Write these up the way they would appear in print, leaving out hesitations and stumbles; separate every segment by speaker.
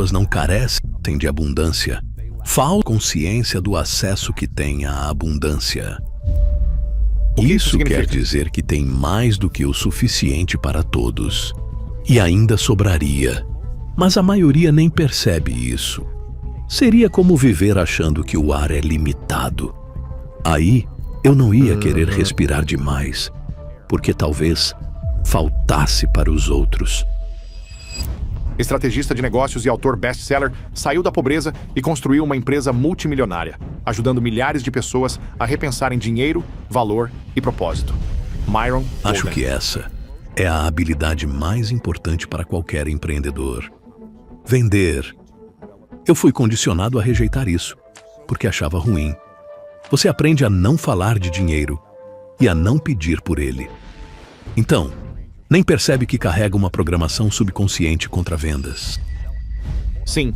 Speaker 1: pessoas não carecem de abundância, falta consciência do acesso que têm à abundância. Isso quer dizer que tem mais do que o suficiente para todos. E ainda sobraria. Mas a maioria nem percebe isso. Seria como viver achando que o ar é limitado. Aí, eu não ia querer respirar demais, porque talvez faltasse para os outros.
Speaker 2: Estrategista de negócios e autor best-seller, saiu da pobreza e construiu uma empresa multimilionária, ajudando milhares de pessoas a repensarem dinheiro, valor e propósito. Myron Golden.
Speaker 1: Acho que essa é a habilidade mais importante para qualquer empreendedor. Vender. Eu fui condicionado a rejeitar isso, porque achava ruim. Você aprende a não falar de dinheiro e a não pedir por ele. Então, nem percebe que carrega uma programação subconsciente contra vendas.
Speaker 2: Sim.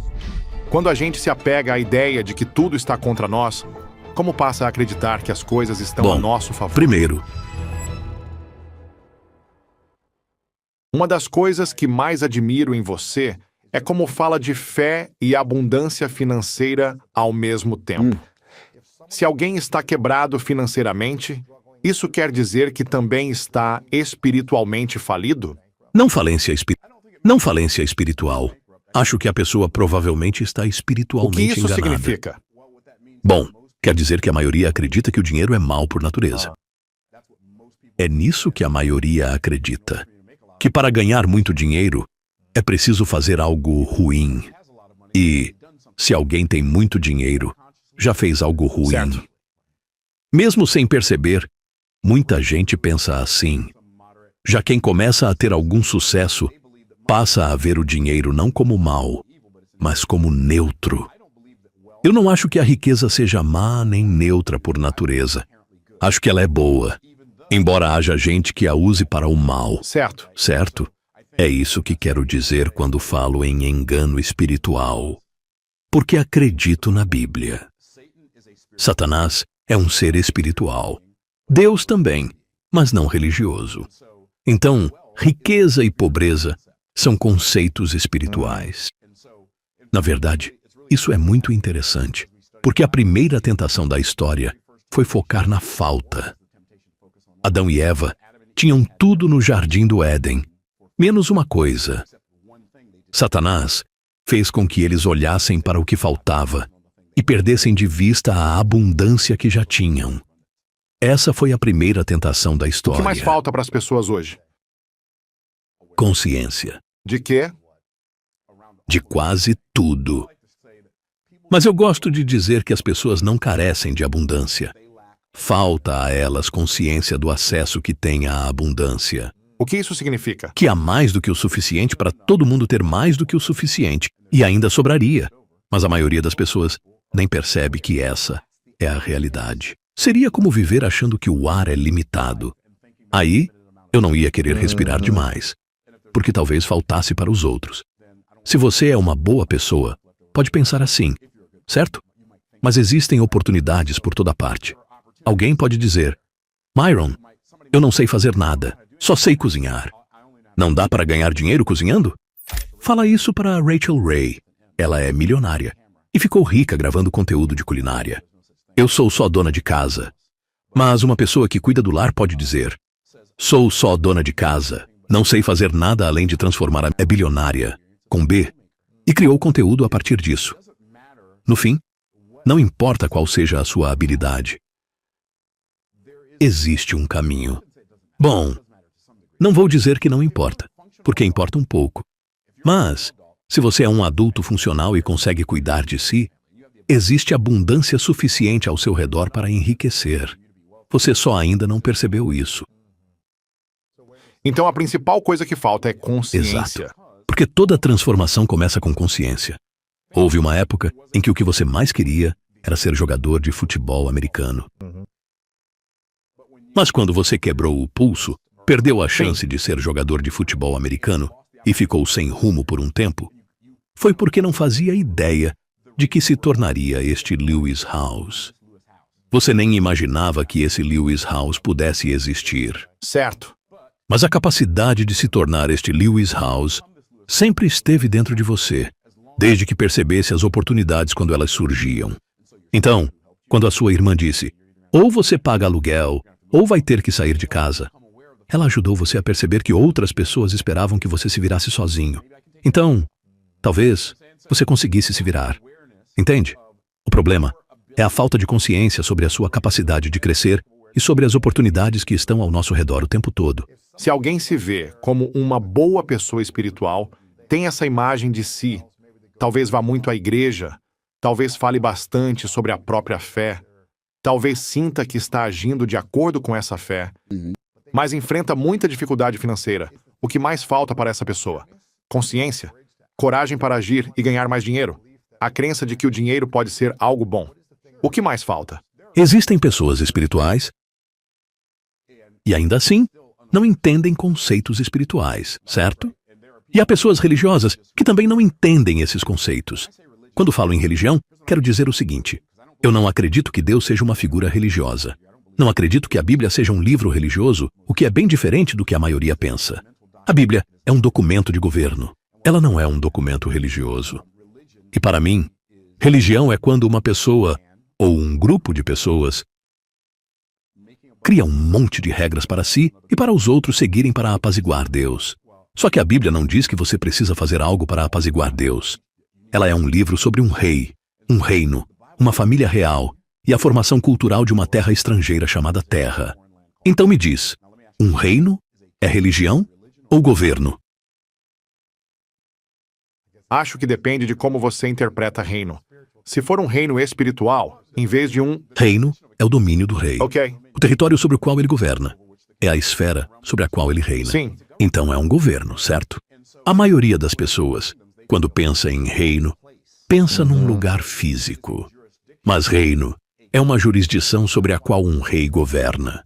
Speaker 2: Quando a gente se apega à ideia de que tudo está contra nós, como passa a acreditar que as coisas estão a nosso favor?
Speaker 1: Primeiro,
Speaker 2: uma das coisas que mais admiro em você é como fala de fé e abundância financeira ao mesmo tempo. Se alguém está quebrado financeiramente, isso quer dizer que também está espiritualmente falido?
Speaker 1: Não falência espiritual. Acho que a pessoa provavelmente está espiritualmente
Speaker 2: O que isso
Speaker 1: enganada.
Speaker 2: significa?
Speaker 1: Bom, quer dizer que a maioria acredita que o dinheiro é mau por natureza. É nisso que a maioria acredita. Que para ganhar muito dinheiro, é preciso fazer algo ruim. E, se alguém tem muito dinheiro, já fez algo ruim.
Speaker 2: Certo.
Speaker 1: Mesmo sem perceber, muita gente pensa assim. Já quem começa a ter algum sucesso, passa a ver o dinheiro não como mal, mas como neutro. Eu não acho que a riqueza seja má nem neutra por natureza. Acho que ela é boa, embora haja gente que a use para o mal.
Speaker 2: Certo.
Speaker 1: Certo? É isso que quero dizer quando falo em engano espiritual. Porque acredito na Bíblia. Satanás é um ser espiritual. Deus também, mas não religioso. Então, riqueza e pobreza são conceitos espirituais. Na verdade, isso é muito interessante, porque a primeira tentação da história foi focar na falta. Adão e Eva tinham tudo no jardim do Éden, menos uma coisa. Satanás fez com que eles olhassem para o que faltava e perdessem de vista a abundância que já tinham. Essa foi a primeira tentação da
Speaker 2: O
Speaker 1: história.
Speaker 2: que mais falta para as pessoas hoje?
Speaker 1: Consciência.
Speaker 2: De quê?
Speaker 1: De quase tudo. Mas eu gosto de dizer que as pessoas não carecem de abundância. Falta a elas consciência do acesso que têm à abundância.
Speaker 2: O que isso significa?
Speaker 1: Que há mais do que o suficiente para todo mundo ter mais do que o suficiente. E ainda sobraria. Mas a maioria das pessoas nem percebe que essa é a realidade. Seria como viver achando que o ar é limitado. Aí, eu não ia querer respirar demais, porque talvez faltasse para os outros. Se você é uma boa pessoa, pode pensar assim, certo? Mas existem oportunidades por toda parte. Alguém pode dizer, Myron, eu não sei fazer nada, só sei cozinhar. Não dá para ganhar dinheiro cozinhando? Fala isso para Rachel Ray. Ela é milionária e ficou rica gravando conteúdo de culinária. Eu sou só dona de casa. Mas uma pessoa que cuida do lar pode dizer, sou só dona de casa, não sei fazer nada além de transformar a bilionária, com B, e criou conteúdo a partir disso. No fim, não importa qual seja a sua habilidade. Existe um caminho. Bom, não vou dizer que não importa, porque importa um pouco. Mas, se você é um adulto funcional e consegue cuidar de si, existe abundância suficiente ao seu redor para enriquecer. Você só ainda não percebeu isso.
Speaker 2: Então a principal coisa que falta é consciência.
Speaker 1: Exato. Porque toda transformação começa com consciência. Houve uma época em que o que você mais queria era ser jogador de futebol americano. Mas quando você quebrou o pulso, perdeu a chance de ser jogador de futebol americano e ficou sem rumo por um tempo, foi porque não fazia ideia de que se tornaria este Lewis Howes. Você nem imaginava que esse Lewis Howes pudesse existir.
Speaker 2: Certo.
Speaker 1: Mas a capacidade de se tornar este Lewis Howes sempre esteve dentro de você, desde que percebesse as oportunidades quando elas surgiam. Então, quando a sua irmã disse, ou você paga aluguel, ou vai ter que sair de casa, ela ajudou você a perceber que outras pessoas esperavam que você se virasse sozinho. Então, talvez você conseguisse se virar. Entende? O problema é a falta de consciência sobre a sua capacidade de crescer e sobre as oportunidades que estão ao nosso redor o tempo todo.
Speaker 2: Se alguém se vê como uma boa pessoa espiritual, tem essa imagem de si, talvez vá muito à igreja, talvez fale bastante sobre a própria fé, talvez sinta que está agindo de acordo com essa fé, mas enfrenta muita dificuldade financeira. O que mais falta para essa pessoa? Consciência, coragem para agir e ganhar mais dinheiro, a crença de que o dinheiro pode ser algo bom. O que mais falta?
Speaker 1: Existem pessoas espirituais e ainda assim não entendem conceitos espirituais, certo? E há pessoas religiosas que também não entendem esses conceitos. Quando falo em religião, quero dizer o seguinte: eu não acredito que Deus seja uma figura religiosa. Não acredito que a Bíblia seja um livro religioso, o que é bem diferente do que a maioria pensa. A Bíblia é um documento de governo. Ela não é um documento religioso. E para mim, religião é quando uma pessoa, ou um grupo de pessoas, cria um monte de regras para si e para os outros seguirem para apaziguar Deus. Só que a Bíblia não diz que você precisa fazer algo para apaziguar Deus. Ela é um livro sobre um rei, um reino, uma família real e a formação cultural de uma terra estrangeira chamada Terra. Então me diz, um reino é religião ou governo?
Speaker 2: Acho que depende de como você interpreta reino. Se for um reino espiritual, em vez de um...
Speaker 1: Reino é o domínio do rei.
Speaker 2: Ok.
Speaker 1: O território sobre o qual ele governa. É a esfera sobre a qual ele reina.
Speaker 2: Sim.
Speaker 1: Então é um governo, certo? A maioria das pessoas, quando pensa em reino, pensa num lugar físico. Mas reino é uma jurisdição sobre a qual um rei governa.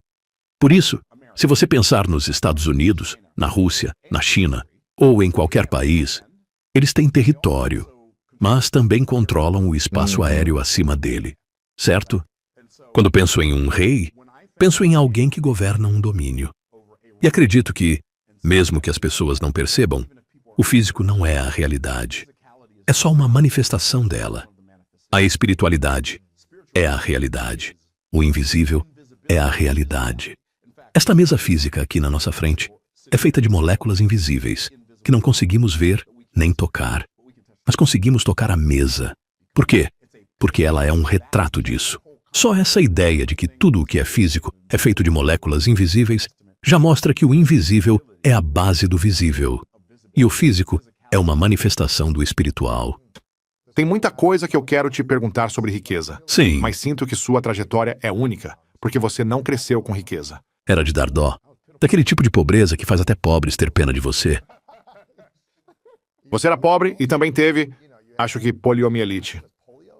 Speaker 1: Por isso, se você pensar nos Estados Unidos, na Rússia, na China ou em qualquer país, eles têm território, mas também controlam o espaço aéreo acima dele, certo? Quando penso em um rei, penso em alguém que governa um domínio. E acredito que, mesmo que as pessoas não percebam, o físico não é a realidade. É só uma manifestação dela. A espiritualidade é a realidade. O invisível é a realidade. Esta mesa física aqui na nossa frente é feita de moléculas invisíveis, que não conseguimos ver nem tocar. Mas conseguimos tocar a mesa. Por quê? Porque ela é um retrato disso. Só essa ideia de que tudo o que é físico é feito de moléculas invisíveis já mostra que o invisível é a base do visível. E o físico é uma manifestação do espiritual.
Speaker 2: Tem muita coisa que eu quero te perguntar sobre riqueza.
Speaker 1: Sim,
Speaker 2: Mas sinto que sua trajetória é única, porque você não cresceu com riqueza.
Speaker 1: era de dar dó. Daquele tipo de pobreza que faz até pobres ter pena de você.
Speaker 2: Você era pobre e também teve, acho que poliomielite,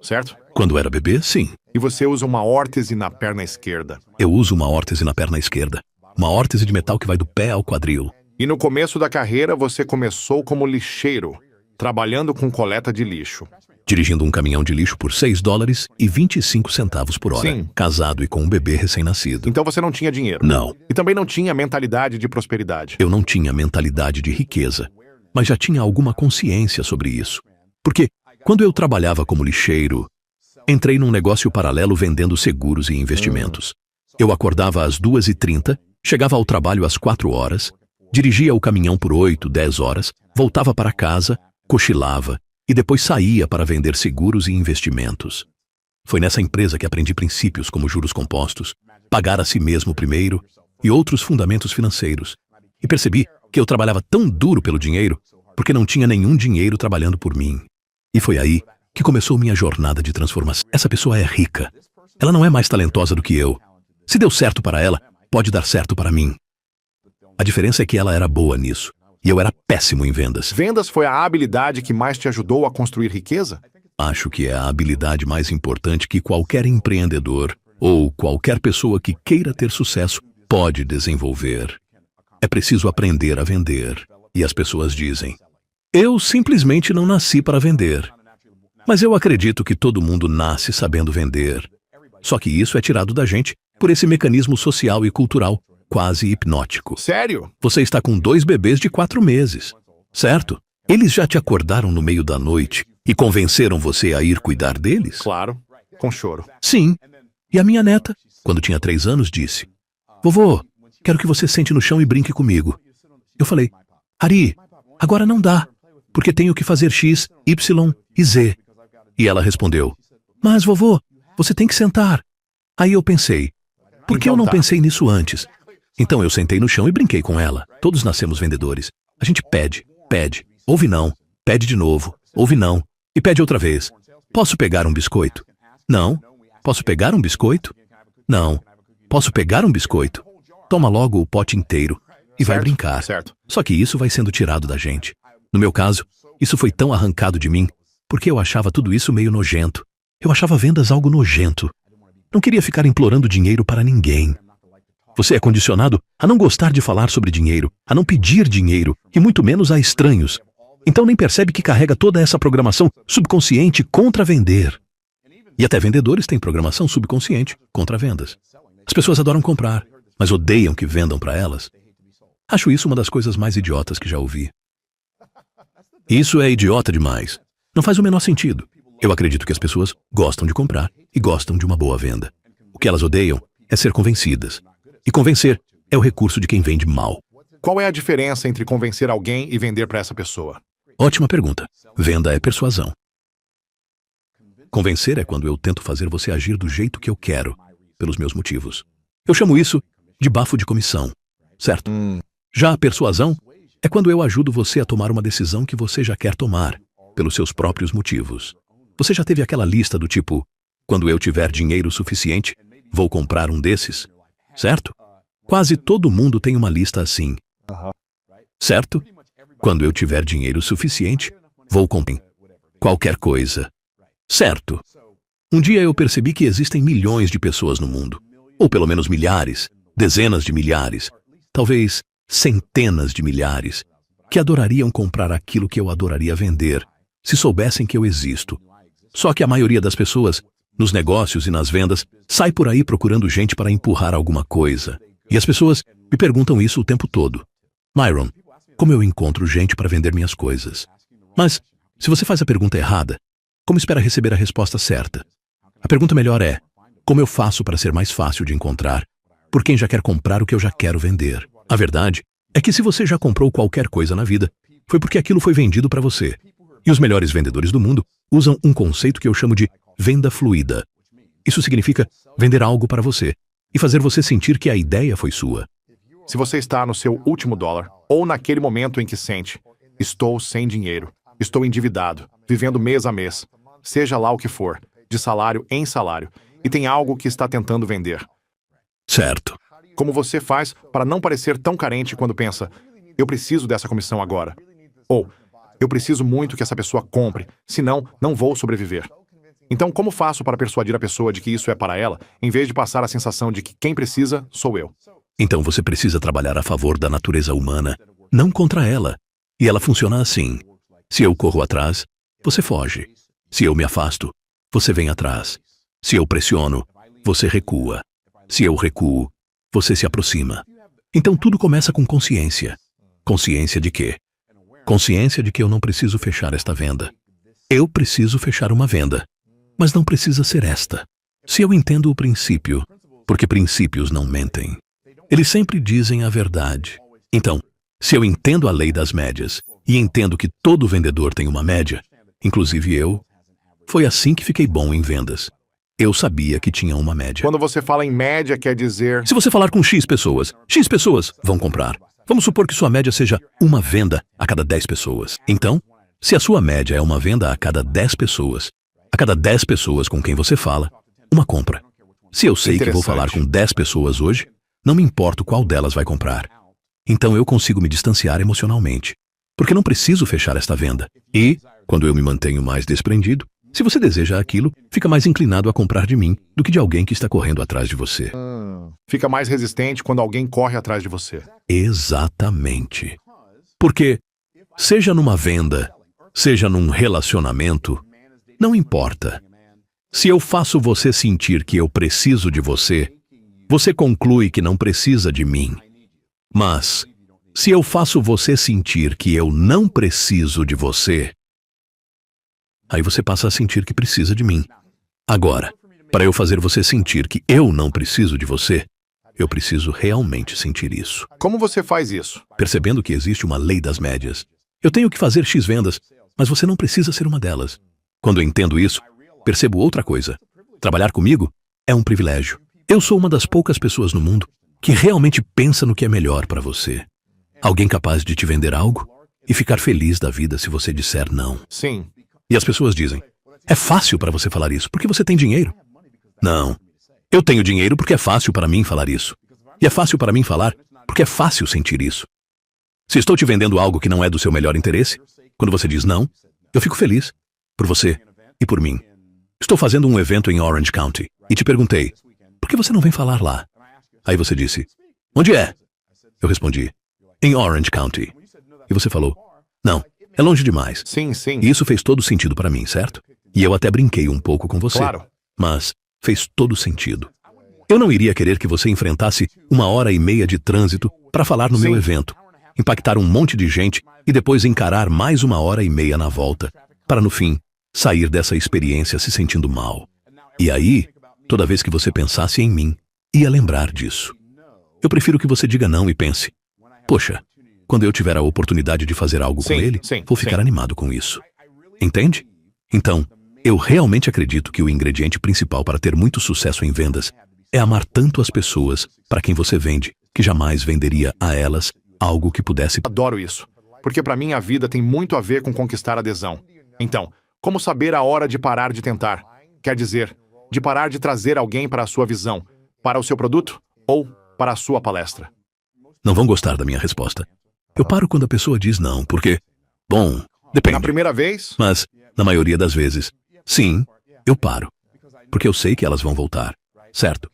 Speaker 2: certo?
Speaker 1: Quando era bebê, sim.
Speaker 2: E você usa uma órtese na perna esquerda.
Speaker 1: Eu uso uma órtese na perna esquerda. Uma órtese de metal que vai do pé ao quadril.
Speaker 2: E no começo da carreira você começou como lixeiro, trabalhando com coleta de lixo.
Speaker 1: Dirigindo um caminhão de lixo por $6,25 por hora.
Speaker 2: Sim.
Speaker 1: Casado e com um bebê recém-nascido.
Speaker 2: Então você não tinha dinheiro.
Speaker 1: Não,
Speaker 2: E também não tinha mentalidade de prosperidade.
Speaker 1: eu não tinha mentalidade de riqueza, mas já tinha alguma consciência sobre isso. Porque, quando eu trabalhava como lixeiro, entrei num negócio paralelo vendendo seguros e investimentos. Eu acordava às 2h30, chegava ao trabalho às 4 horas, dirigia o caminhão por 8, 10 horas, voltava para casa, cochilava e depois saía para vender seguros e investimentos. Foi nessa empresa que aprendi princípios como juros compostos, pagar a si mesmo primeiro e outros fundamentos financeiros. E percebi que eu trabalhava tão duro pelo dinheiro porque não tinha nenhum dinheiro trabalhando por mim. E foi aí que começou minha jornada de transformação. Essa pessoa é rica. Ela não é mais talentosa do que eu. Se deu certo para ela, pode dar certo para mim. A diferença é que ela era boa nisso, e eu era péssimo em vendas.
Speaker 2: Vendas foi a habilidade que mais te ajudou a construir riqueza?
Speaker 1: Acho que é a habilidade mais importante que qualquer empreendedor ou qualquer pessoa que queira ter sucesso pode desenvolver. É preciso aprender a vender. E as pessoas dizem, eu simplesmente não nasci para vender. Mas eu acredito que todo mundo nasce sabendo vender. Só que isso é tirado da gente por esse mecanismo social e cultural quase hipnótico.
Speaker 2: Sério?
Speaker 1: Você está com 2 bebês de 4 meses, certo? Eles já te acordaram no meio da noite E convenceram você a ir cuidar deles?
Speaker 2: Claro, com choro.
Speaker 1: Sim. E a minha neta, quando tinha 3 anos, disse: Vovô, quero que você sente no chão e brinque comigo. Eu falei: Ari, agora não dá, porque tenho que fazer X, Y e Z. E ela respondeu: Mas, vovô, você tem que sentar. Aí eu pensei: por que eu não pensei nisso antes? Então eu sentei no chão e brinquei com ela. Todos nascemos vendedores. A gente pede, ouve não, pede de novo, ouve não, e pede outra vez. Posso pegar um biscoito? Não. Posso pegar um biscoito? Não. Posso pegar um biscoito? Toma logo o pote inteiro e vai brincar.
Speaker 2: Certo.
Speaker 1: Só que isso vai sendo tirado da gente. No meu caso, isso foi tão arrancado de mim, porque eu achava tudo isso meio nojento. Eu achava vendas algo nojento. Não queria ficar implorando dinheiro para ninguém. Você é condicionado a não gostar de falar sobre dinheiro, a não pedir dinheiro, e muito menos a estranhos. Então nem percebe que carrega toda essa programação subconsciente contra vender. E até vendedores têm programação subconsciente contra vendas. As pessoas adoram comprar, mas odeiam que vendam para elas. Acho isso uma das coisas mais idiotas que já ouvi. Isso é idiota demais. Não faz o menor sentido. Eu acredito que as pessoas gostam de comprar e gostam de uma boa venda. O que elas odeiam é ser convencidas. E convencer é o recurso de quem vende mal.
Speaker 2: Qual é a diferença entre convencer alguém e vender para essa pessoa?
Speaker 1: Ótima pergunta. Venda é persuasão. Convencer é quando eu tento fazer você agir do jeito que eu quero, pelos meus motivos. Eu chamo isso de bafo de comissão, certo? Já a persuasão é quando eu ajudo você a tomar uma decisão que você já quer tomar, pelos seus próprios motivos. Você já teve aquela lista do tipo: quando eu tiver dinheiro suficiente, vou comprar um desses? Certo? Quase todo mundo tem uma lista assim. Certo? Quando eu tiver dinheiro suficiente, vou comprar qualquer coisa. Certo? Um dia eu percebi que existem milhões de pessoas no mundo. Ou pelo menos milhares, dezenas de milhares, talvez centenas de milhares, que adorariam comprar aquilo que eu adoraria vender, se soubessem que eu existo. Só que a maioria das pessoas, nos negócios e nas vendas, sai por aí procurando gente para empurrar alguma coisa. E as pessoas me perguntam isso o tempo todo. Myron, como eu encontro gente para vender minhas coisas? Mas, se você faz a pergunta errada, como espera receber a resposta certa? A pergunta melhor é: como eu faço para ser mais fácil de encontrar por quem já quer comprar o que eu já quero vender? A verdade é que se você já comprou qualquer coisa na vida, foi porque aquilo foi vendido para você. E os melhores vendedores do mundo usam um conceito que eu chamo de venda fluida. Isso significa vender algo para você e fazer você sentir que a ideia foi sua.
Speaker 2: Se você está no seu último dólar, ou naquele momento em que sente: estou sem dinheiro, estou endividado, vivendo mês a mês, seja lá o que for, de salário em salário, e tem algo que está tentando vender.
Speaker 1: Certo.
Speaker 2: Como você faz para não parecer tão carente quando pensa: eu preciso dessa comissão agora? Ou, eu preciso muito que essa pessoa compre, senão não vou sobreviver. Então, como faço para persuadir a pessoa de que isso é para ela, em vez de passar a sensação de que quem precisa sou eu?
Speaker 1: Então você precisa trabalhar a favor da natureza humana, não contra ela. E ela funciona assim. Se eu corro atrás, você foge. Se eu me afasto, você vem atrás. Se eu pressiono, você recua. Se eu recuo, você se aproxima. Então tudo começa com consciência. Consciência de quê? Consciência de que eu não preciso fechar esta venda. Eu preciso fechar uma venda, mas não precisa ser esta. Se eu entendo o princípio, porque princípios não mentem, eles sempre dizem a verdade. Então, se eu entendo a lei das médias e entendo que todo vendedor tem uma média, inclusive eu, foi assim que fiquei bom em vendas. Eu sabia que tinha uma média.
Speaker 2: Quando você fala em média, quer dizer...
Speaker 1: Se você falar com X pessoas vão comprar. Vamos supor que sua média seja uma venda a cada 10 pessoas. Então, se a sua média é uma venda a cada 10 pessoas com quem você fala, uma compra. Se eu sei que vou falar com 10 pessoas hoje, não me importo qual delas vai comprar. Então eu consigo me distanciar emocionalmente, porque não preciso fechar esta venda. E, quando eu me mantenho mais desprendido, se você deseja aquilo, fica mais inclinado a comprar de mim do que de alguém que está correndo atrás de você.
Speaker 2: Fica mais resistente quando alguém corre atrás de você.
Speaker 1: Exatamente. Porque, seja numa venda, seja num relacionamento, não importa. Se eu faço você sentir que eu preciso de você, você conclui que não precisa de mim. Mas, se eu faço você sentir que eu não preciso de você, Aí você passa a sentir que precisa de mim. Agora, para eu fazer você sentir que eu não preciso de você, eu preciso realmente sentir isso.
Speaker 2: Como você faz isso?
Speaker 1: Percebendo que existe uma lei das médias. Eu tenho que fazer X vendas, mas você não precisa ser uma delas. Quando eu entendo isso, percebo outra coisa. Trabalhar comigo é um privilégio. Eu sou uma das poucas pessoas no mundo que realmente pensa no que é melhor para você. Alguém capaz de te vender algo e ficar feliz da vida se você disser não.
Speaker 2: Sim.
Speaker 1: E as pessoas dizem, é fácil para você falar isso, porque você tem dinheiro. Não. Eu tenho dinheiro porque é fácil para mim falar isso. E é fácil para mim falar porque é fácil sentir isso. Se estou te vendendo algo que não é do seu melhor interesse, quando você diz não, eu fico feliz. Por você e por mim. Estou fazendo um evento em Orange County e te perguntei, por que você não vem falar lá? Aí você disse, onde é? Eu respondi, em Orange County. E você falou, não, é longe demais.
Speaker 2: Sim, sim.
Speaker 1: E isso fez todo sentido para mim, certo? E eu até brinquei um pouco com você.
Speaker 2: Claro.
Speaker 1: Mas fez todo sentido. Eu não iria querer que você enfrentasse 1h30 de trânsito para falar no meu
Speaker 2: Sim.
Speaker 1: evento, impactar um monte de gente e depois encarar mais 1h30 na volta, para no fim, sair dessa experiência se sentindo mal. E aí, toda vez que você pensasse em mim, ia lembrar disso. Eu prefiro que você diga não e pense, poxa, quando eu tiver a oportunidade de fazer algo com
Speaker 2: Sim,
Speaker 1: ele,
Speaker 2: sim,
Speaker 1: vou ficar
Speaker 2: sim.
Speaker 1: animado com isso. Entende? Então, eu realmente acredito que o ingrediente principal para ter muito sucesso em vendas é amar tanto as pessoas para quem você vende, que jamais venderia a elas algo que pudesse...
Speaker 2: Adoro isso. Porque para mim a vida tem muito a ver com conquistar adesão. Então, como saber a hora de parar de tentar? Quer dizer, de parar de trazer alguém para a sua visão, para o seu produto ou para a sua palestra?
Speaker 1: Não vão gostar da minha resposta. Eu paro quando a pessoa diz não, porque... Bom, depende.
Speaker 2: Na primeira vez?
Speaker 1: Mas, na maioria das vezes, sim, eu paro. Porque eu sei que elas vão voltar, certo?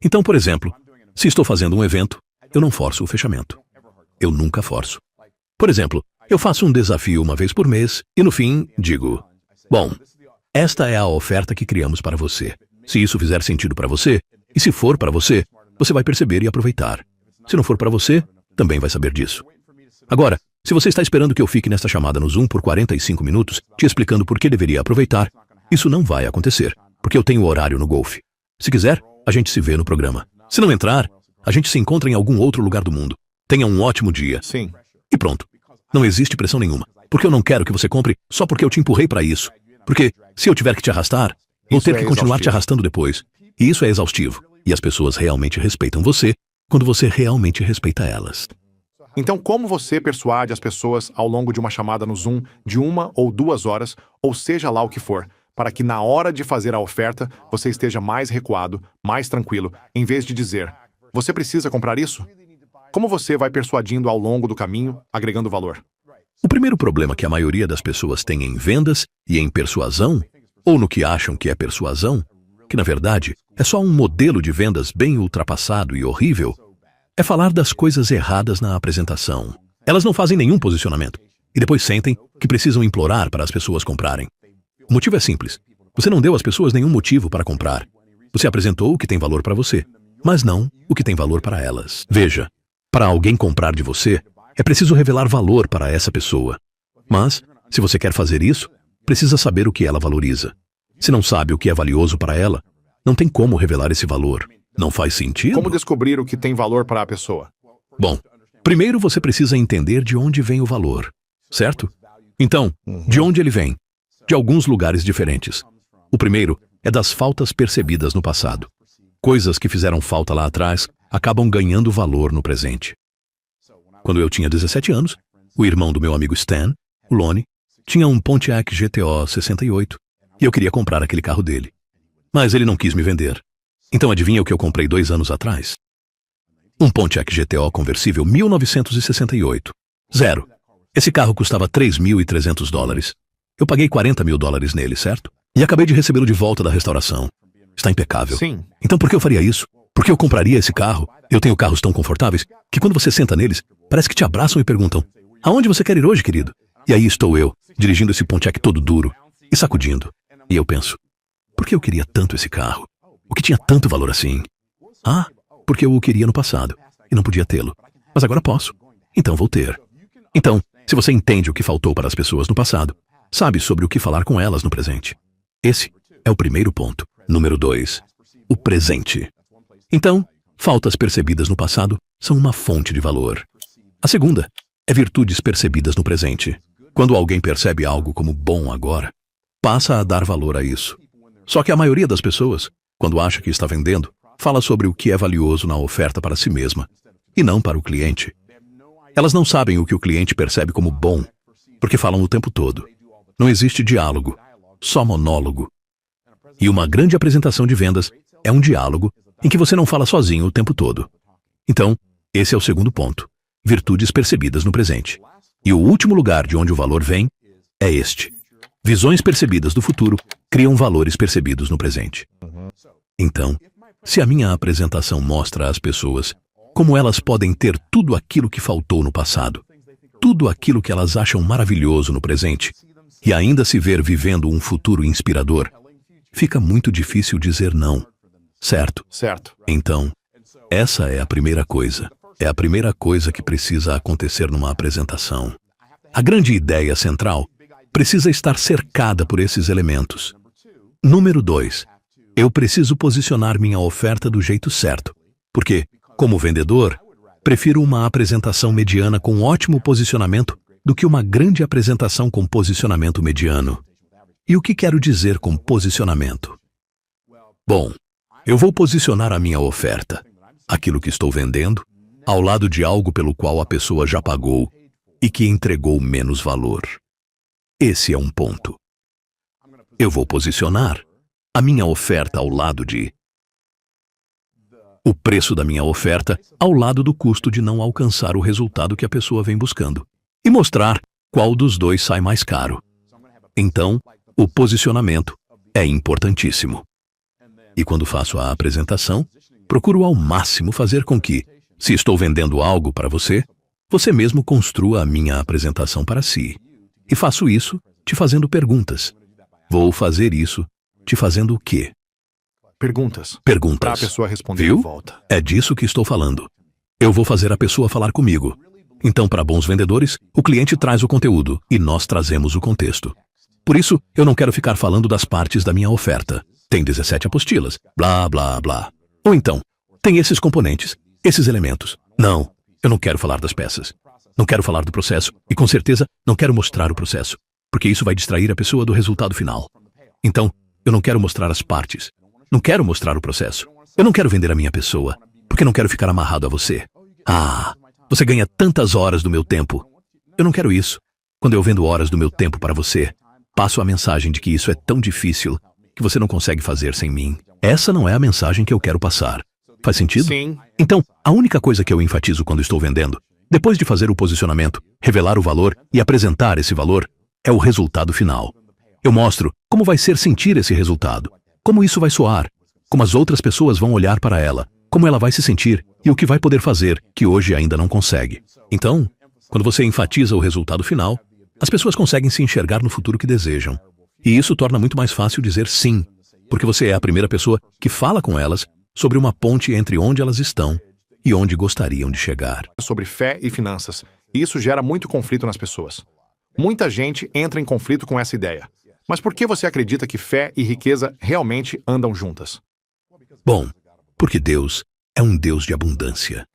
Speaker 1: Então, por exemplo, se estou fazendo um evento, eu não forço o fechamento. Eu nunca forço. Por exemplo, eu faço um desafio uma vez por mês e no fim digo, bom, esta é a oferta que criamos para você. Se isso fizer sentido para você, e se for para você, você vai perceber e aproveitar. Se não for para você, também vai saber disso. Agora, se você está esperando que eu fique nesta chamada no Zoom por 45 minutos, te explicando por que deveria aproveitar, isso não vai acontecer, porque eu tenho horário no golfe. Se quiser, a gente se vê no programa. Se não entrar, a gente se encontra em algum outro lugar do mundo. Tenha um ótimo dia.
Speaker 2: Sim.
Speaker 1: E pronto. Não existe pressão nenhuma. Porque eu não quero que você compre só porque eu te empurrei para isso. Porque, se eu tiver que te arrastar, vou
Speaker 2: Isso
Speaker 1: ter
Speaker 2: é
Speaker 1: que continuar te
Speaker 2: exaustivo.
Speaker 1: arrastando depois. E isso é exaustivo. E as pessoas realmente respeitam você quando você realmente respeita elas.
Speaker 2: Então, como você persuade as pessoas ao longo de uma chamada no Zoom de 1 ou 2 horas, ou seja lá o que for, para que na hora de fazer a oferta você esteja mais recuado, mais tranquilo, em vez de dizer, você precisa comprar isso? Como você vai persuadindo ao longo do caminho, agregando valor?
Speaker 1: O primeiro problema que a maioria das pessoas tem em vendas e em persuasão, ou no que acham que é persuasão, que na verdade é só um modelo de vendas bem ultrapassado e horrível, é falar das coisas erradas na apresentação. Elas não fazem nenhum posicionamento e depois sentem que precisam implorar para as pessoas comprarem. O motivo é simples. Você não deu às pessoas nenhum motivo para comprar. Você apresentou o que tem valor para você, mas não o que tem valor para elas. Veja, para alguém comprar de você, é preciso revelar valor para essa pessoa. Mas, se você quer fazer isso, precisa saber o que ela valoriza. Se não sabe o que é valioso para ela, não tem como revelar esse valor. Não faz sentido?
Speaker 2: Como descobrir o que tem valor para a pessoa?
Speaker 1: Bom, primeiro você precisa entender de onde vem o valor, certo? Então, de onde ele vem? De alguns lugares diferentes. O primeiro é das faltas percebidas no passado. Coisas que fizeram falta lá atrás acabam ganhando valor no presente. Quando eu tinha 17 anos, o irmão do meu amigo Stan, o Lonnie, tinha um Pontiac GTO 68 e eu queria comprar aquele carro dele. Mas ele não quis me vender. Então adivinha o que eu comprei 2 anos atrás? Um Pontiac GTO conversível 1968. Zero. Esse carro custava $3.300. Eu paguei $40.000 nele, certo? E acabei de recebê-lo de volta da restauração. Está impecável.
Speaker 2: Sim.
Speaker 1: Então por que eu faria isso? Por que eu compraria esse carro? Eu tenho carros tão confortáveis que quando você senta neles, parece que te abraçam e perguntam, aonde você quer ir hoje, querido? E aí estou eu, dirigindo esse Pontiac todo duro e sacudindo. E eu penso, por que eu queria tanto esse carro? O que tinha tanto valor assim? Ah, porque eu o queria no passado e não podia tê-lo. Mas agora posso. Então vou ter. Então, se você entende o que faltou para as pessoas no passado, sabe sobre o que falar com elas no presente. Esse é o primeiro ponto. Número 2. O presente. Então, faltas percebidas no passado são uma fonte de valor. A segunda é virtudes percebidas no presente. Quando alguém percebe algo como bom agora, passa a dar valor a isso. Só que a maioria das pessoas, quando acha que está vendendo, fala sobre o que é valioso na oferta para si mesma, e não para o cliente. Elas não sabem o que o cliente percebe como bom, porque falam o tempo todo. Não existe diálogo, só monólogo. E uma grande apresentação de vendas é um diálogo em que você não fala sozinho o tempo todo. Então, esse é o segundo ponto. Virtudes percebidas no presente. E o último lugar de onde o valor vem é este. Visões percebidas do futuro criam valores percebidos no presente. Então, se a minha apresentação mostra às pessoas como elas podem ter tudo aquilo que faltou no passado, tudo aquilo que elas acham maravilhoso no presente, e ainda se ver vivendo um futuro inspirador, fica muito difícil dizer não, certo?
Speaker 2: Certo.
Speaker 1: Então, essa é a primeira coisa. É a primeira coisa que precisa acontecer numa apresentação. A grande ideia central precisa estar cercada por esses elementos. Número 2. Eu preciso posicionar minha oferta do jeito certo, porque, como vendedor, prefiro uma apresentação mediana com ótimo posicionamento do que uma grande apresentação com posicionamento mediano. E o que quero dizer com posicionamento? Bom, eu vou posicionar a minha oferta, aquilo que estou vendendo, ao lado de algo pelo qual a pessoa já pagou e que entregou menos valor. Esse é um ponto. Eu vou posicionar a minha oferta ao lado de o preço da minha oferta ao lado do custo de não alcançar o resultado que a pessoa vem buscando e mostrar qual dos dois sai mais caro. Então, o posicionamento é importantíssimo. E quando faço a apresentação, procuro ao máximo fazer com que, se estou vendendo algo para você, você mesmo construa a minha apresentação para si. E faço isso te fazendo perguntas. Vou fazer isso te fazendo o quê?
Speaker 2: Perguntas.
Speaker 1: Perguntas.
Speaker 2: Para a pessoa responder
Speaker 1: Viu?
Speaker 2: de volta.
Speaker 1: É disso que estou falando. Eu vou fazer a pessoa falar comigo. Então, para bons vendedores, o cliente traz o conteúdo e nós trazemos o contexto. Por isso, eu não quero ficar falando das partes da minha oferta. Tem 17 apostilas, blá, blá, blá. Ou então, tem esses componentes, esses elementos. Não, eu não quero falar das peças. Não quero falar do processo e, com certeza, não quero mostrar o processo, porque isso vai distrair a pessoa do resultado final. Então, eu não quero mostrar as partes. Não quero mostrar o processo. Eu não quero vender a minha pessoa, porque não quero ficar amarrado a você. Ah, você ganha tantas horas do meu tempo. Eu não quero isso. Quando eu vendo horas do meu tempo para você, passo a mensagem de que isso é tão difícil que você não consegue fazer sem mim. Essa não é a mensagem que eu quero passar. Faz sentido?
Speaker 2: Sim.
Speaker 1: Então, a única coisa que eu enfatizo quando estou vendendo, depois de fazer o posicionamento, revelar o valor e apresentar esse valor, é o resultado final. Eu mostro como vai ser sentir esse resultado, como isso vai soar, como as outras pessoas vão olhar para ela, como ela vai se sentir e o que vai poder fazer que hoje ainda não consegue. Então, quando você enfatiza o resultado final, as pessoas conseguem se enxergar no futuro que desejam. E isso torna muito mais fácil dizer sim, porque você é a primeira pessoa que fala com elas sobre uma ponte entre onde elas estão e onde gostariam de chegar.
Speaker 2: Sobre fé e finanças. E isso gera muito conflito nas pessoas. Muita gente entra em conflito com essa ideia. Mas por que você acredita que fé e riqueza realmente andam juntas?
Speaker 1: Bom, porque Deus é um Deus de abundância.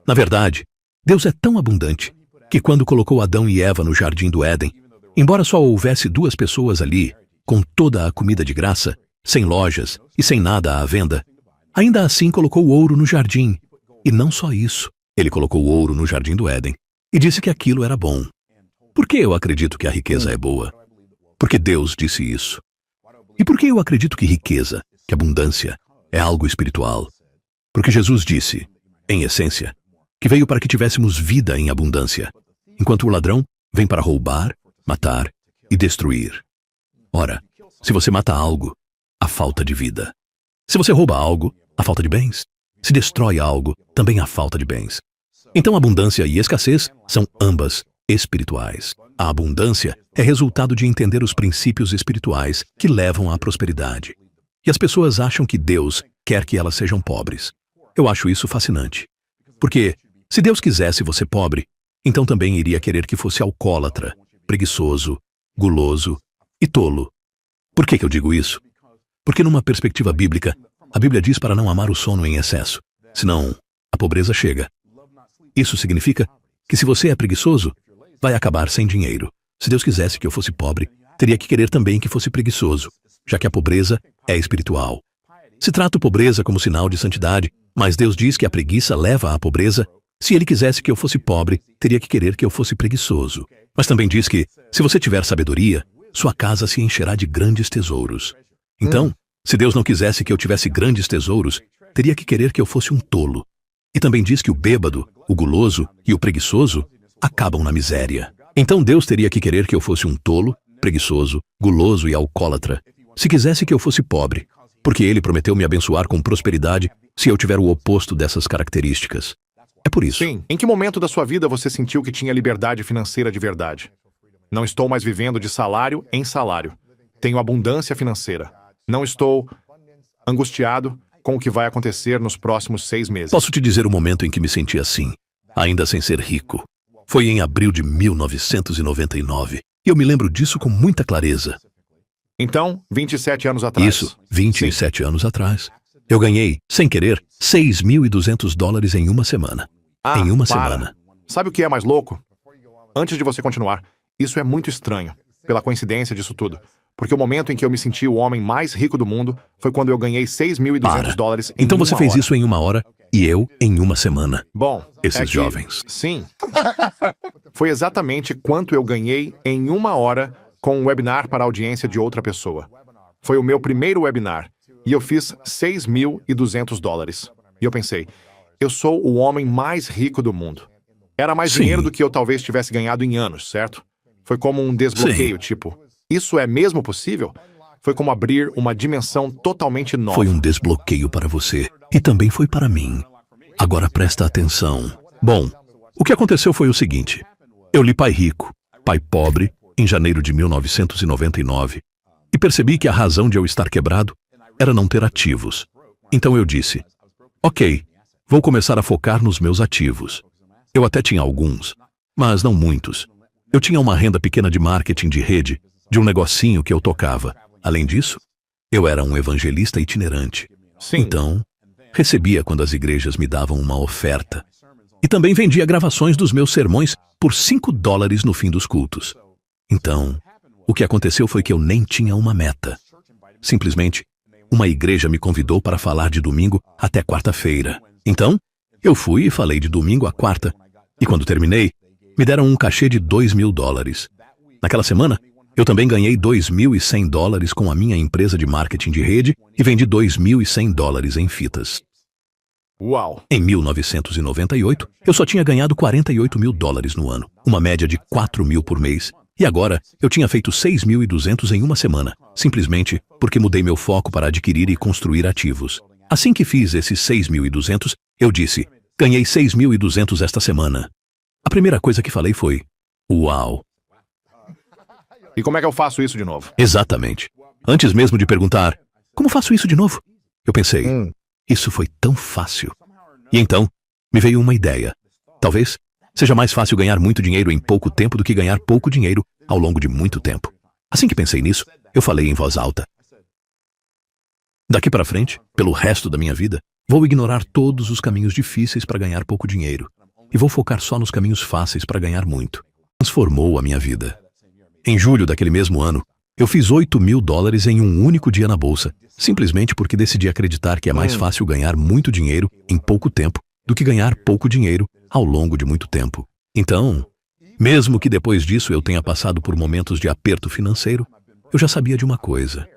Speaker 1: Na verdade, Deus é tão abundante que quando colocou Adão e Eva no jardim do Éden, embora só houvesse 2 pessoas ali, com toda a comida de graça, sem lojas e sem nada à venda, ainda assim colocou ouro no jardim. E não só isso, ele colocou ouro no jardim do Éden e disse que aquilo era bom. Por que eu acredito que a riqueza é boa? Porque Deus disse isso. E por que eu acredito que riqueza, que abundância, é algo espiritual? Porque Jesus disse, em essência, que veio para que tivéssemos vida em abundância, enquanto o ladrão vem para roubar, matar e destruir. Ora, se você mata algo, há falta de vida. Se você rouba algo, há falta de bens. Se destrói algo, também há falta de bens. Então abundância e escassez são ambas espirituais. A abundância é resultado de entender os princípios espirituais que levam à prosperidade. E as pessoas acham que Deus quer que elas sejam pobres. Eu acho isso fascinante. Porque, se Deus quisesse você pobre, então também iria querer que fosse alcoólatra, preguiçoso, guloso e tolo. Por que eu digo isso? Porque numa perspectiva bíblica, a Bíblia diz para não amar o sono em excesso, senão a pobreza chega. Isso significa que se você é preguiçoso, vai acabar sem dinheiro. Se Deus quisesse que eu fosse pobre, teria que querer também que fosse preguiçoso, já que a pobreza é espiritual. Se trata a pobreza como sinal de santidade, mas Deus diz que a preguiça leva à pobreza. Se Ele quisesse que eu fosse pobre, teria que querer que eu fosse preguiçoso. Mas também diz que, se você tiver sabedoria, sua casa se encherá de grandes tesouros. Então, se Deus não quisesse que eu tivesse grandes tesouros, teria que querer que eu fosse um tolo. E também diz que o bêbado, o guloso e o preguiçoso acabam na miséria. Então Deus teria que querer que eu fosse um tolo, preguiçoso, guloso e alcoólatra, se quisesse que eu fosse pobre, porque Ele prometeu me abençoar com prosperidade se eu tiver o oposto dessas características. É por isso.
Speaker 2: Sim. Em que momento da sua vida você sentiu que tinha liberdade financeira de verdade? Não estou mais vivendo de salário em salário. Tenho abundância financeira. Não estou angustiado com o que vai acontecer nos próximos 6 meses.
Speaker 1: Posso te dizer o momento em que me senti assim, ainda sem ser rico. Foi em abril de 1999. E eu me lembro disso com muita clareza.
Speaker 2: Então, 27 anos atrás.
Speaker 1: Isso, 27 anos atrás. Eu ganhei, sem querer, $6.200 em uma semana. Em uma semana.
Speaker 2: Sabe o que é mais louco? Antes de você continuar, isso é muito estranho, pela coincidência disso tudo. Porque o momento em que eu me senti o homem mais rico do mundo foi quando eu ganhei $6.200 em
Speaker 1: Então você
Speaker 2: uma
Speaker 1: fez
Speaker 2: hora.
Speaker 1: isso em uma hora e eu em uma semana.
Speaker 2: Bom,
Speaker 1: Esses jovens.
Speaker 2: Sim. Foi exatamente quanto eu ganhei em uma hora com um webinar para a audiência de outra pessoa. Foi o meu primeiro webinar e eu fiz $6.200. E eu pensei, eu sou o homem mais rico do mundo. Era mais
Speaker 1: Sim.
Speaker 2: dinheiro do que eu talvez tivesse ganhado em anos, certo? Foi como um desbloqueio, tipo, isso é mesmo possível? Foi como abrir uma dimensão totalmente nova.
Speaker 1: Foi um desbloqueio para você e também foi para mim. Agora presta atenção. Bom, o que aconteceu foi o seguinte. Eu li Pai Rico, Pai Pobre, em janeiro de 1999, e percebi que a razão de eu estar quebrado era não ter ativos. Então eu disse, ok, vou começar a focar nos meus ativos. Eu até tinha alguns, mas não muitos. Eu tinha uma renda pequena de marketing de rede, de um negocinho que eu tocava. Além disso, eu era um evangelista itinerante.
Speaker 2: Sim.
Speaker 1: Então, recebia quando as igrejas me davam uma oferta. E também vendia gravações dos meus sermões por $5 no fim dos cultos. Então, o que aconteceu foi que eu nem tinha uma meta. Simplesmente, uma igreja me convidou para falar de domingo até quarta-feira. Então, eu fui e falei de domingo a quarta. E quando terminei, me deram um cachê de $2.000. Naquela semana, eu também ganhei $2.100 com a minha empresa de marketing de rede e vendi $2.100 em fitas.
Speaker 2: Uau!
Speaker 1: Em 1998, eu só tinha ganhado $48.000 no ano, uma média de $4.000 por mês. E agora, eu tinha feito $6.200 em uma semana, simplesmente porque mudei meu foco para adquirir e construir ativos. Assim que fiz esses $6.200, eu disse, ganhei $6.200 esta semana. A primeira coisa que falei foi, uau!
Speaker 2: E como é que eu faço isso de novo?
Speaker 1: Exatamente. Antes mesmo de perguntar, como faço isso de novo? Eu pensei, isso foi tão fácil. E então, me veio uma ideia. Talvez seja mais fácil ganhar muito dinheiro em pouco tempo do que ganhar pouco dinheiro ao longo de muito tempo. Assim que pensei nisso, eu falei em voz alta. Daqui para frente, pelo resto da minha vida, vou ignorar todos os caminhos difíceis para ganhar pouco dinheiro. E vou focar só nos caminhos fáceis para ganhar muito. Transformou a minha vida. Em julho daquele mesmo ano, eu fiz $8.000 em um único dia na bolsa, simplesmente porque decidi acreditar que é mais fácil ganhar muito dinheiro em pouco tempo do que ganhar pouco dinheiro ao longo de muito tempo. Então, mesmo que depois disso eu tenha passado por momentos de aperto financeiro, eu já sabia de uma coisa.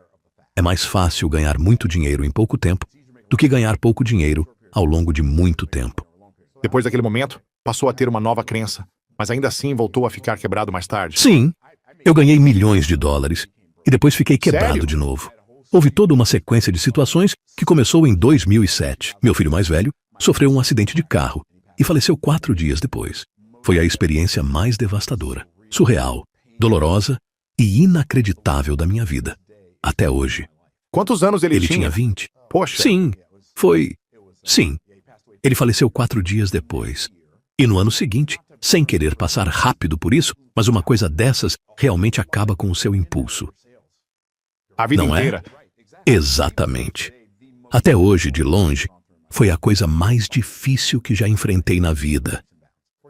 Speaker 1: É mais fácil ganhar muito dinheiro em pouco tempo do que ganhar pouco dinheiro ao longo de muito tempo.
Speaker 2: Depois daquele momento, passou a ter uma nova crença, mas ainda assim voltou a ficar quebrado mais tarde.
Speaker 1: Sim, eu ganhei milhões de dólares e depois fiquei quebrado
Speaker 2: Sério?
Speaker 1: de novo. Houve toda uma sequência de situações que começou em 2007. Meu filho mais velho sofreu um acidente de carro e faleceu 4 dias depois. Foi a experiência mais devastadora, surreal, dolorosa e inacreditável da minha vida. Até hoje.
Speaker 2: Quantos anos ele
Speaker 1: Ele
Speaker 2: tinha?
Speaker 1: tinha 20.
Speaker 2: Poxa.
Speaker 1: Sim, foi... Sim. Ele faleceu 4 dias depois. E no ano seguinte, sem querer passar rápido por isso, mas uma coisa dessas realmente acaba com o seu impulso.
Speaker 2: A vida
Speaker 1: Não é?
Speaker 2: inteira.
Speaker 1: Exatamente. Até hoje, de longe, foi a coisa mais difícil que já enfrentei na vida.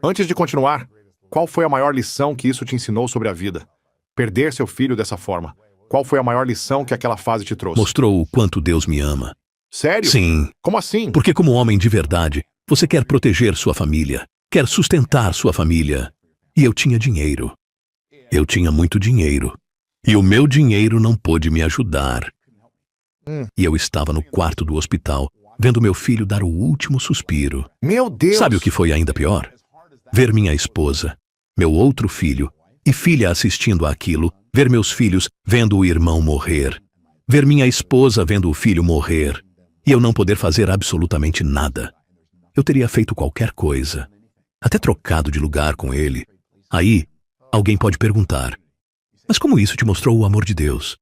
Speaker 2: Antes de continuar, qual foi a maior lição que isso te ensinou sobre a vida? Perder seu filho dessa forma. Qual foi a maior lição que aquela fase te trouxe?
Speaker 1: Mostrou o quanto Deus me ama.
Speaker 2: Sério?
Speaker 1: Sim,
Speaker 2: Como assim?
Speaker 1: porque como homem de verdade, você quer proteger sua família, quer sustentar sua família. E eu tinha dinheiro. Eu tinha muito dinheiro. E o meu dinheiro não pôde me ajudar. E eu estava no quarto do hospital, vendo meu filho dar o último suspiro.
Speaker 2: Meu Deus!
Speaker 1: Sabe o que foi ainda pior? Ver minha esposa, meu outro filho e filha assistindo àquilo, ver meus filhos vendo o irmão morrer, ver minha esposa vendo o filho morrer, e eu não poder fazer absolutamente nada. Eu teria feito qualquer coisa, até trocado de lugar com ele. Aí, alguém pode perguntar, mas como isso te mostrou o amor de Deus?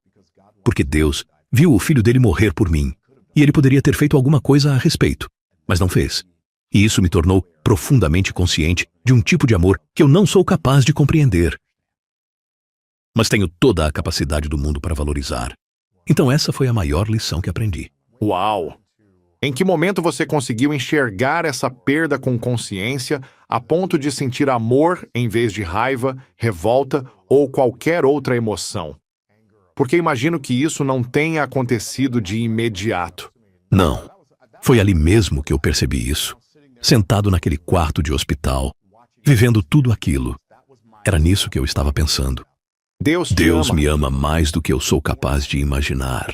Speaker 1: Porque Deus viu o filho dele morrer por mim, e ele poderia ter feito alguma coisa a respeito, mas não fez. E isso me tornou profundamente consciente de um tipo de amor que eu não sou capaz de compreender. Mas tenho toda a capacidade do mundo para valorizar. Então essa foi a maior lição que aprendi.
Speaker 2: Uau! Em que momento você conseguiu enxergar essa perda com consciência a ponto de sentir amor em vez de raiva, revolta ou qualquer outra emoção? Porque imagino que isso não tenha acontecido de imediato.
Speaker 1: Não. Foi ali mesmo que eu percebi isso. Sentado naquele quarto de hospital, vivendo tudo aquilo. Era nisso que eu estava pensando.
Speaker 2: Deus te
Speaker 1: Deus
Speaker 2: ama.
Speaker 1: me ama mais do que eu sou capaz de imaginar.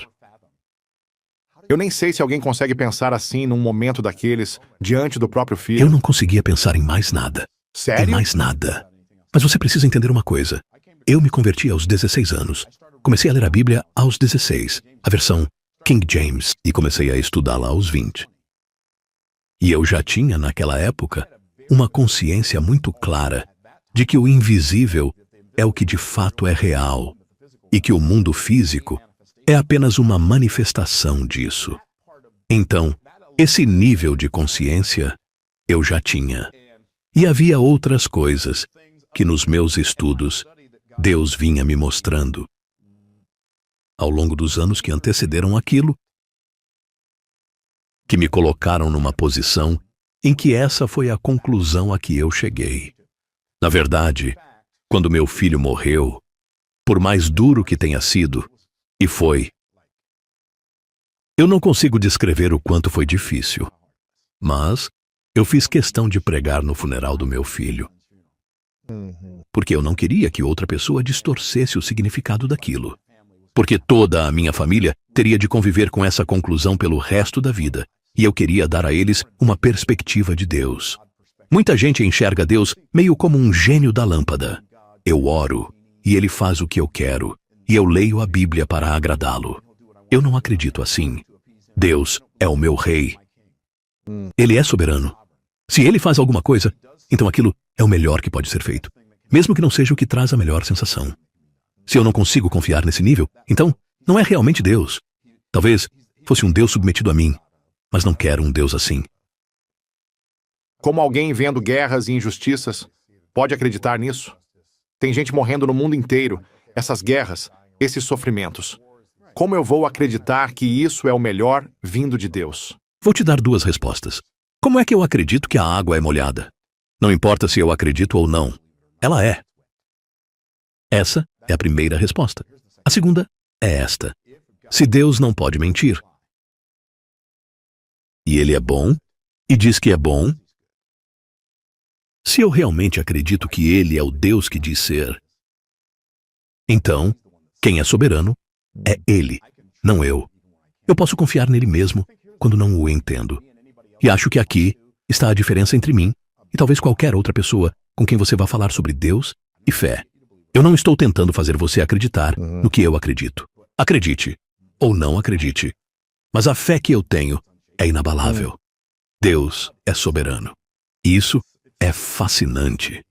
Speaker 2: Eu nem sei se alguém consegue pensar assim num momento daqueles, diante do próprio filho.
Speaker 1: Eu não conseguia pensar em mais nada. Em
Speaker 2: Sério?
Speaker 1: mais nada. Mas você precisa entender uma coisa. Eu me converti aos 16 anos. Comecei a ler a Bíblia aos 16, a versão King James, e comecei a estudá-la aos 20. E eu já tinha, naquela época, uma consciência muito clara de que o invisível é o que de fato é real e que o mundo físico é apenas uma manifestação disso. Então, esse nível de consciência eu já tinha. E havia outras coisas que nos meus estudos Deus vinha me mostrando. Ao longo dos anos que antecederam aquilo, que me colocaram numa posição em que essa foi a conclusão a que eu cheguei. Na verdade, quando meu filho morreu, por mais duro que tenha sido, e foi, eu não consigo descrever o quanto foi difícil, mas eu fiz questão de pregar no funeral do meu filho, porque eu não queria que outra pessoa distorcesse o significado daquilo. Porque toda a minha família teria de conviver com essa conclusão pelo resto da vida, e eu queria dar a eles uma perspectiva de Deus. Muita gente enxerga Deus meio como um gênio da lâmpada. Eu oro, e ele faz o que eu quero, e eu leio a Bíblia para agradá-lo. Eu não acredito assim. Deus é o meu rei. Ele é soberano. Se ele faz alguma coisa, então aquilo é o melhor que pode ser feito, mesmo que não seja o que traz a melhor sensação. Se eu não consigo confiar nesse nível, então não é realmente Deus. Talvez fosse um Deus submetido a mim, mas não quero um Deus assim.
Speaker 2: Como alguém vendo guerras e injustiças, pode acreditar nisso? Tem gente morrendo no mundo inteiro, essas guerras, esses sofrimentos. Como eu vou acreditar que isso é o melhor vindo de Deus?
Speaker 1: Vou te dar duas respostas. Como é que eu acredito que a água é molhada? Não importa se eu acredito ou não, ela é. Essa é a primeira resposta. A segunda é esta. Se Deus não pode mentir, e Ele é bom, e diz que é bom, se eu realmente acredito que Ele é o Deus que diz ser, então, quem é soberano é Ele, não eu. Eu posso confiar nele mesmo quando não o entendo. E acho que aqui está a diferença entre mim e talvez qualquer outra pessoa com quem você vá falar sobre Deus e fé. Eu não estou tentando fazer você acreditar no que eu acredito. Acredite, ou não acredite. Mas a fé que eu tenho é inabalável. Deus é soberano. Isso é fascinante.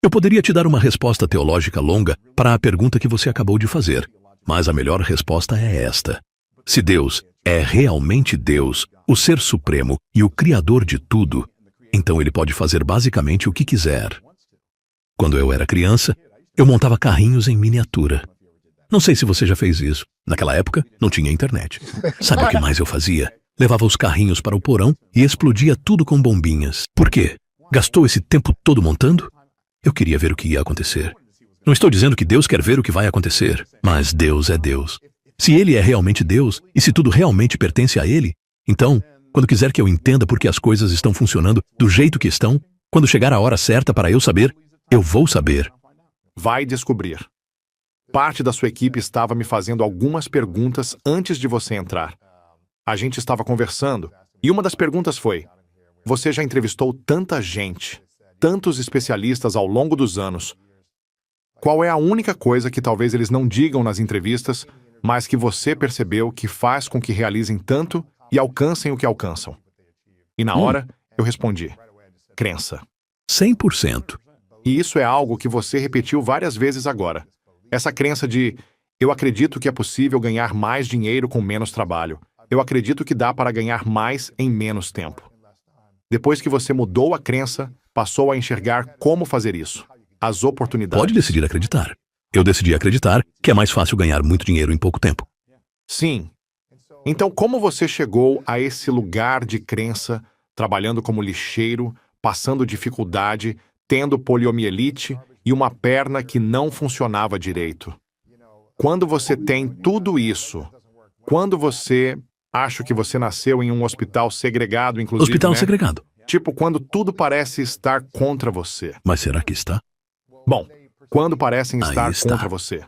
Speaker 1: Eu poderia te dar uma resposta teológica longa para a pergunta que você acabou de fazer, mas a melhor resposta é esta. Se Deus é realmente Deus, o Ser Supremo e o Criador de tudo, então Ele pode fazer basicamente o que quiser. Quando eu era criança, eu montava carrinhos em miniatura. Não sei se você já fez isso. Naquela época, não tinha internet. Sabe o que mais eu fazia? Levava os carrinhos para o porão e explodia tudo com bombinhas. Por quê? Gastou esse tempo todo montando? Eu queria ver o que ia acontecer. Não estou dizendo que Deus quer ver o que vai acontecer, mas Deus é Deus. Se Ele é realmente Deus, e se tudo realmente pertence a Ele, então, quando quiser que eu entenda por que as coisas estão funcionando do jeito que estão, quando chegar a hora certa para eu saber, eu vou saber.
Speaker 2: Vai descobrir. Parte da sua equipe estava me fazendo algumas perguntas antes de você entrar. A gente estava conversando, e uma das perguntas foi: você já entrevistou tanta gente, tantos especialistas ao longo dos anos. Qual é a única coisa que talvez eles não digam nas entrevistas, mas que você percebeu que faz com que realizem tanto e alcancem o que alcançam? E na hora, eu respondi: crença.
Speaker 1: 100%.
Speaker 2: E isso é algo que você repetiu várias vezes agora. Essa crença de: eu acredito que é possível ganhar mais dinheiro com menos trabalho. Eu acredito que dá para ganhar mais em menos tempo. Depois que você mudou a crença, passou a enxergar como fazer isso. As oportunidades.
Speaker 1: Pode decidir acreditar. Eu decidi acreditar que é mais fácil ganhar muito dinheiro em pouco tempo.
Speaker 2: Sim. Então, como você chegou a esse lugar de crença, trabalhando como lixeiro, passando dificuldade, tendo poliomielite e uma perna que não funcionava direito? Quando você tem tudo isso, quando você... Acho que você nasceu em um hospital segregado, inclusive,
Speaker 1: Hospital
Speaker 2: né?
Speaker 1: segregado.
Speaker 2: Tipo, quando tudo parece estar contra você.
Speaker 1: Mas será que está?
Speaker 2: Bom, quando parecem
Speaker 1: Aí
Speaker 2: estar
Speaker 1: está.
Speaker 2: contra você.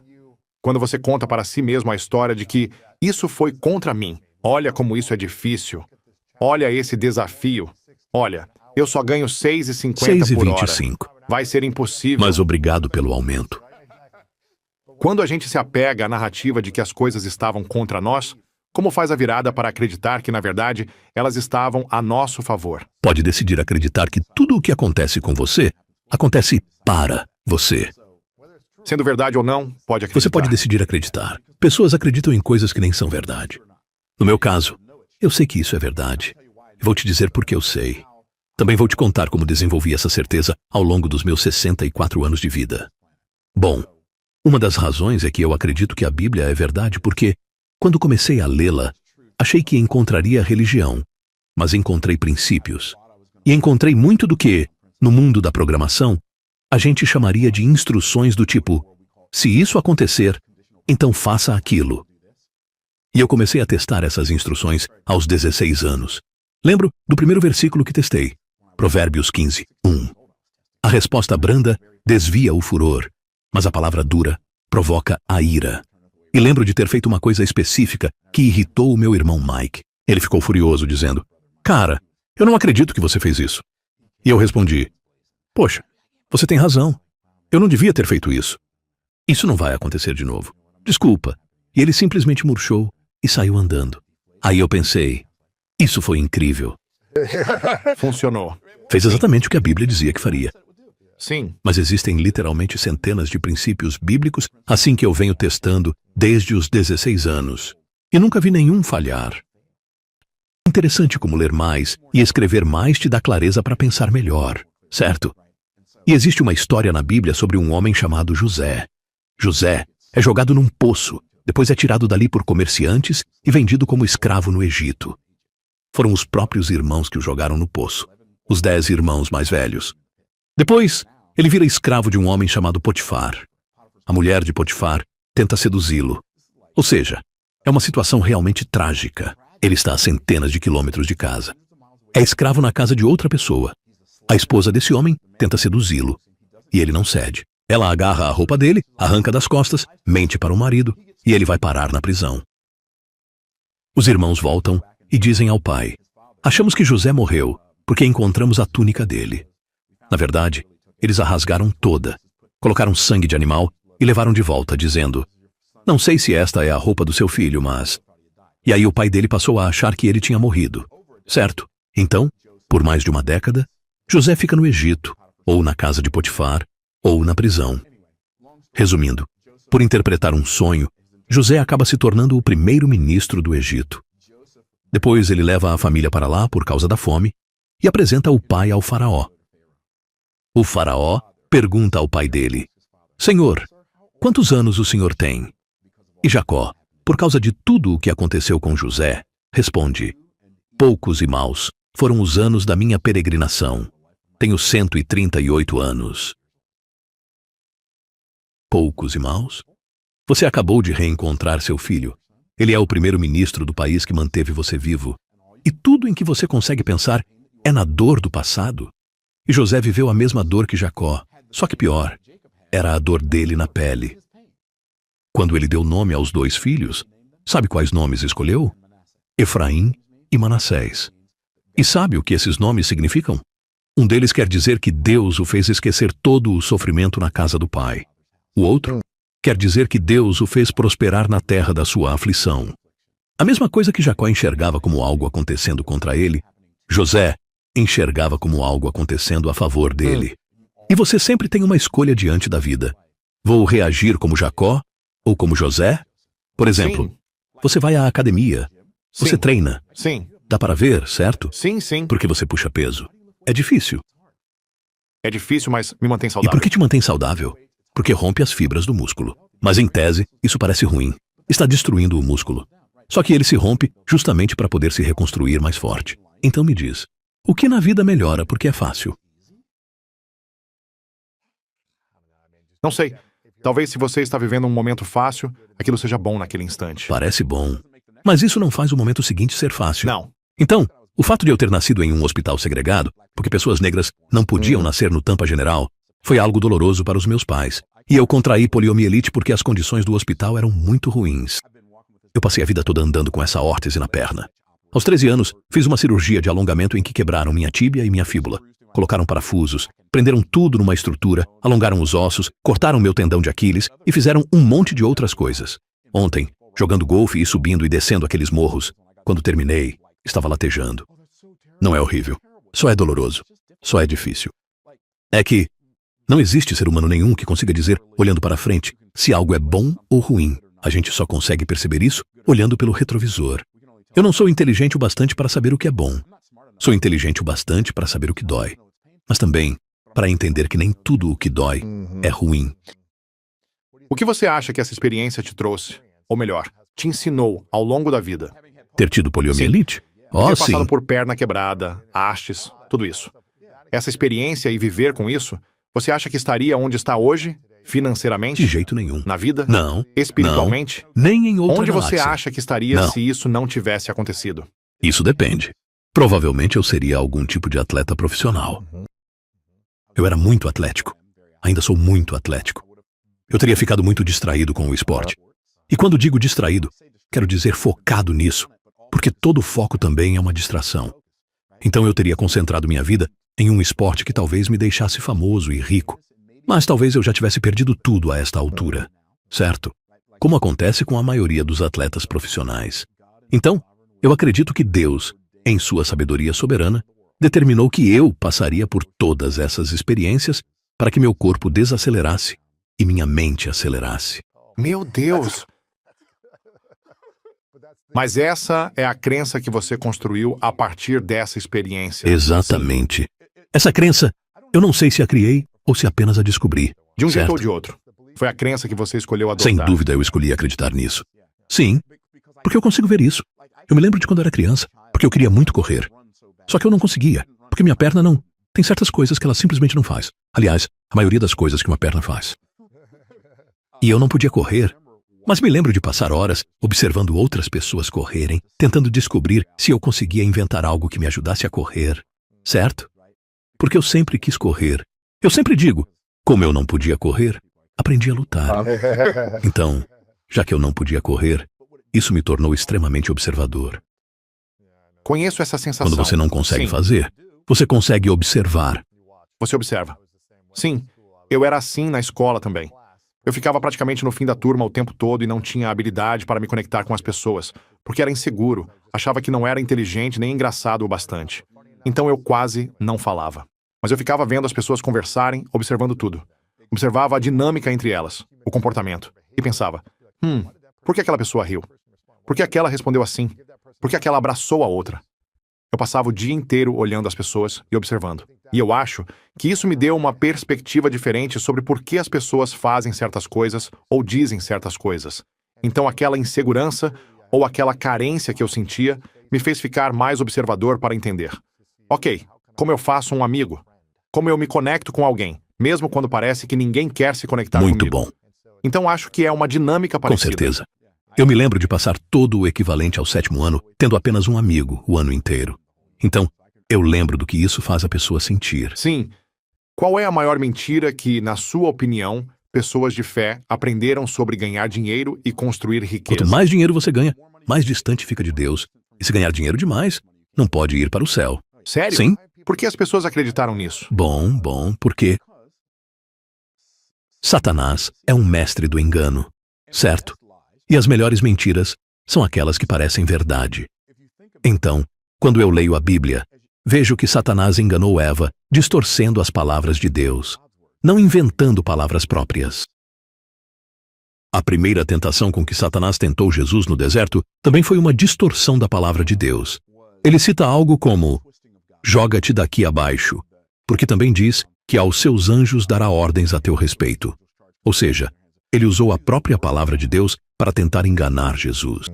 Speaker 2: Quando você conta para si mesmo a história de que isso foi contra mim. Olha como isso é difícil. Olha esse desafio. Olha, eu só ganho 6,50 por hora.
Speaker 1: 6,25.
Speaker 2: Vai ser impossível.
Speaker 1: Mas obrigado pelo aumento.
Speaker 2: Quando a gente se apega à narrativa de que as coisas estavam contra nós, como faz a virada para acreditar que, na verdade, elas estavam a nosso favor?
Speaker 1: Pode decidir acreditar que tudo o que acontece com você, acontece para você.
Speaker 2: Sendo verdade ou não, pode acreditar.
Speaker 1: Você pode decidir acreditar. Pessoas acreditam em coisas que nem são verdade. No meu caso, eu sei que isso é verdade. Vou te dizer por que eu sei. Também vou te contar como desenvolvi essa certeza ao longo dos meus 64 anos de vida. Bom, uma das razões é que eu acredito que a Bíblia é verdade porque, quando comecei a lê-la, achei que encontraria religião, mas encontrei princípios. E encontrei muito do que, no mundo da programação, a gente chamaria de instruções do tipo: se isso acontecer, então faça aquilo. E eu comecei a testar essas instruções aos 16 anos. Lembro do primeiro versículo que testei, Provérbios 15, 1. A resposta branda desvia o furor, mas a palavra dura provoca a ira. E lembro de ter feito uma coisa específica que irritou o meu irmão Mike. Ele ficou furioso, dizendo: cara, eu não acredito que você fez isso. E eu respondi: poxa, você tem razão. Eu não devia ter feito isso. Isso não vai acontecer de novo. Desculpa. E ele simplesmente murchou e saiu andando. Aí eu pensei: isso foi incrível.
Speaker 2: Funcionou.
Speaker 1: Fez exatamente o que a Bíblia dizia que faria.
Speaker 2: Sim.
Speaker 1: Mas existem literalmente centenas de princípios bíblicos assim que eu venho testando desde os 16 anos. E nunca vi nenhum falhar. Interessante como ler mais e escrever mais te dá clareza para pensar melhor, certo? E existe uma história na Bíblia sobre um homem chamado José. José é jogado num poço, depois é tirado dali por comerciantes e vendido como escravo no Egito. Foram os próprios irmãos que o jogaram no poço, os 10 irmãos mais velhos. Depois, ele vira escravo de um homem chamado Potifar. A mulher de Potifar tenta seduzi-lo. Ou seja, é uma situação realmente trágica. Ele está a centenas de quilômetros de casa. É escravo na casa de outra pessoa. A esposa desse homem tenta seduzi-lo. E ele não cede. Ela agarra a roupa dele, arranca das costas, mente para o marido, e ele vai parar na prisão. Os irmãos voltam e dizem ao pai: achamos que José morreu porque encontramos a túnica dele. Na verdade, eles a rasgaram toda, colocaram sangue de animal e levaram de volta, dizendo: não sei se esta é a roupa do seu filho, mas... E aí o pai dele passou a achar que ele tinha morrido, certo? Então, por mais de uma década, José fica no Egito, ou na casa de Potifar, ou na prisão. Resumindo, por interpretar um sonho, José acaba se tornando o primeiro-ministro do Egito. Depois ele leva a família para lá por causa da fome e apresenta o pai ao faraó. O faraó pergunta ao pai dele: Senhor, quantos anos o senhor tem? E Jacó, por causa de tudo o que aconteceu com José, responde: poucos e maus foram os anos da minha peregrinação. Tenho 138 anos. Poucos e maus? Você acabou de reencontrar seu filho. Ele é o primeiro-ministro do país que manteve você vivo. E tudo em que você consegue pensar é na dor do passado. E José viveu a mesma dor que Jacó, só que pior. Era a dor dele na pele. Quando ele deu nome aos 2 filhos, sabe quais nomes escolheu? Efraim e Manassés. E sabe o que esses nomes significam? Um deles quer dizer que Deus o fez esquecer todo o sofrimento na casa do pai. O outro quer dizer que Deus o fez prosperar na terra da sua aflição. A mesma coisa que Jacó enxergava como algo acontecendo contra ele, José enxergava como algo acontecendo a favor dele. E você sempre tem uma escolha diante da vida. Vou reagir como Jacó ou como José? Por exemplo,
Speaker 2: Sim.
Speaker 1: você vai à academia, você
Speaker 2: Sim.
Speaker 1: treina.
Speaker 2: Sim.
Speaker 1: Dá para ver, certo?
Speaker 2: Sim, sim.
Speaker 1: Porque você puxa peso. É difícil.
Speaker 2: É difícil, mas me mantém
Speaker 1: E
Speaker 2: saudável.
Speaker 1: por que te mantém saudável? Porque rompe as fibras do músculo. Mas em tese, isso parece ruim. Está destruindo o músculo. Só que ele se rompe justamente para poder se reconstruir mais forte. Então me diz, o que na vida melhora porque é fácil?
Speaker 2: Não sei. Talvez se você está vivendo um momento fácil, aquilo seja bom naquele instante.
Speaker 1: Parece bom. Mas isso não faz o momento seguinte ser fácil.
Speaker 2: Não.
Speaker 1: Então, o fato de eu ter nascido em um hospital segregado, porque pessoas negras não podiam nascer no Tampa General, foi algo doloroso para os meus pais. E eu contraí poliomielite porque as condições do hospital eram muito ruins. Eu passei a vida toda andando com essa órtese na perna. Aos 13 anos, fiz uma cirurgia de alongamento em que quebraram minha tíbia e minha fíbula. Colocaram parafusos, prenderam tudo numa estrutura, alongaram os ossos, cortaram meu tendão de Aquiles e fizeram um monte de outras coisas. Ontem, jogando golfe e subindo e descendo aqueles morros, quando terminei, estava latejando. Não é horrível, só é doloroso, só é difícil. É que não existe ser humano nenhum que consiga dizer, olhando para frente, se algo é bom ou ruim. A gente só consegue perceber isso olhando pelo retrovisor. Eu não sou inteligente o bastante para saber o que é bom. Sou inteligente o bastante para saber o que dói. Mas também para entender que nem tudo o que dói é ruim.
Speaker 2: O que você acha que essa experiência te trouxe? Ou melhor, te ensinou ao longo da vida?
Speaker 1: Ter tido poliomielite? Oh,
Speaker 2: Ter
Speaker 1: sim.
Speaker 2: passado por perna quebrada, hastes, tudo isso. Essa experiência e viver com isso, você acha que estaria onde está hoje, financeiramente?
Speaker 1: De jeito nenhum.
Speaker 2: Na vida?
Speaker 1: Não.
Speaker 2: Espiritualmente?
Speaker 1: Não. Nem em outra
Speaker 2: Onde você
Speaker 1: galáxia.
Speaker 2: acha que estaria
Speaker 1: Não.
Speaker 2: se isso não tivesse acontecido?
Speaker 1: Isso depende. Provavelmente eu seria algum tipo de atleta profissional. Eu era muito atlético. Ainda sou muito atlético. Eu teria ficado muito distraído com o esporte. E quando digo distraído, quero dizer focado nisso, porque todo foco também é uma distração. Então eu teria concentrado minha vida em um esporte que talvez me deixasse famoso e rico. Mas talvez eu já tivesse perdido tudo a esta altura, certo? Como acontece com a maioria dos atletas profissionais. Então, eu acredito que Deus, em sua sabedoria soberana, determinou que eu passaria por todas essas experiências para que meu corpo desacelerasse e minha mente acelerasse.
Speaker 2: Meu Deus! Mas essa é a crença que você construiu a partir dessa experiência.
Speaker 1: Exatamente. Essa crença, eu não sei se a criei ou se apenas a descobri.
Speaker 2: De um jeito
Speaker 1: certo?
Speaker 2: ou de outro. Foi a crença que você escolheu adotar.
Speaker 1: Sem dúvida eu escolhi acreditar nisso. Sim, porque eu consigo ver isso. Eu me lembro de quando era criança, porque eu queria muito correr. Só que eu não conseguia, porque minha perna não. Tem certas coisas que ela simplesmente não faz. Aliás, a maioria das coisas que uma perna faz. E eu não podia correr. Mas me lembro de passar horas observando outras pessoas correrem, tentando descobrir se eu conseguia inventar algo que me ajudasse a correr. Certo? Porque eu sempre quis correr. Eu sempre digo, como eu não podia correr, aprendi a lutar. Então, já que eu não podia correr, isso me tornou extremamente observador.
Speaker 2: Conheço essa sensação.
Speaker 1: Quando você não consegue
Speaker 2: Sim.
Speaker 1: fazer, você consegue observar.
Speaker 2: Você observa. Sim, eu era assim na escola também. Eu ficava praticamente no fim da turma o tempo todo e não tinha habilidade para me conectar com as pessoas, porque era inseguro, achava que não era inteligente nem engraçado o bastante. Então eu quase não falava. Mas eu ficava vendo as pessoas conversarem, observando tudo. Observava a dinâmica entre elas, o comportamento, e pensava, por que aquela pessoa riu? Por que aquela respondeu assim? Por que aquela abraçou a outra? Eu passava o dia inteiro olhando as pessoas e observando. E eu acho que isso me deu uma perspectiva diferente sobre por que as pessoas fazem certas coisas ou dizem certas coisas. Então aquela insegurança ou aquela carência que eu sentia me fez ficar mais observador para entender. Ok, como eu faço um amigo? Como eu me conecto com alguém, mesmo quando parece que ninguém quer se conectar
Speaker 1: Muito
Speaker 2: comigo?
Speaker 1: bom.
Speaker 2: Então acho que é uma dinâmica
Speaker 1: Com
Speaker 2: parecida.
Speaker 1: certeza. Eu me lembro de passar todo o equivalente ao 7º ano tendo apenas um amigo o ano inteiro. Então, eu lembro do que isso faz a pessoa sentir.
Speaker 2: Sim. Qual é a maior mentira que, na sua opinião, pessoas de fé aprenderam sobre ganhar dinheiro e construir riqueza?
Speaker 1: Quanto mais dinheiro você ganha, mais distante fica de Deus. E se ganhar dinheiro demais, não pode ir para o céu.
Speaker 2: Sério?
Speaker 1: Sim.
Speaker 2: Por que as pessoas acreditaram nisso?
Speaker 1: Bom, porque Satanás é um mestre do engano, certo? E as melhores mentiras são aquelas que parecem verdade. Então, quando eu leio a Bíblia, vejo que Satanás enganou Eva, distorcendo as palavras de Deus, não inventando palavras próprias. A primeira tentação com que Satanás tentou Jesus no deserto também foi uma distorção da palavra de Deus. Ele cita algo como: joga-te daqui abaixo, porque também diz que aos seus anjos dará ordens a teu respeito. Ou seja, ele usou a própria palavra de Deus para tentar enganar Jesus.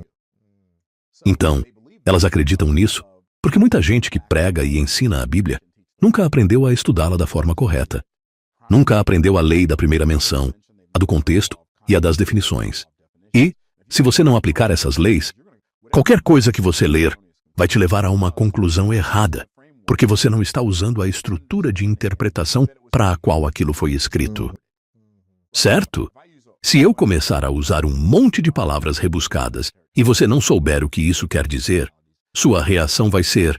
Speaker 1: Então, elas acreditam nisso porque muita gente que prega e ensina a Bíblia nunca aprendeu a estudá-la da forma correta. Nunca aprendeu a lei da primeira menção, a do contexto e a das definições. E, se você não aplicar essas leis, qualquer coisa que você ler vai te levar a uma conclusão errada, porque você não está usando a estrutura de interpretação para a qual aquilo foi escrito. Certo? Se eu começar a usar um monte de palavras rebuscadas e você não souber o que isso quer dizer, sua reação vai ser: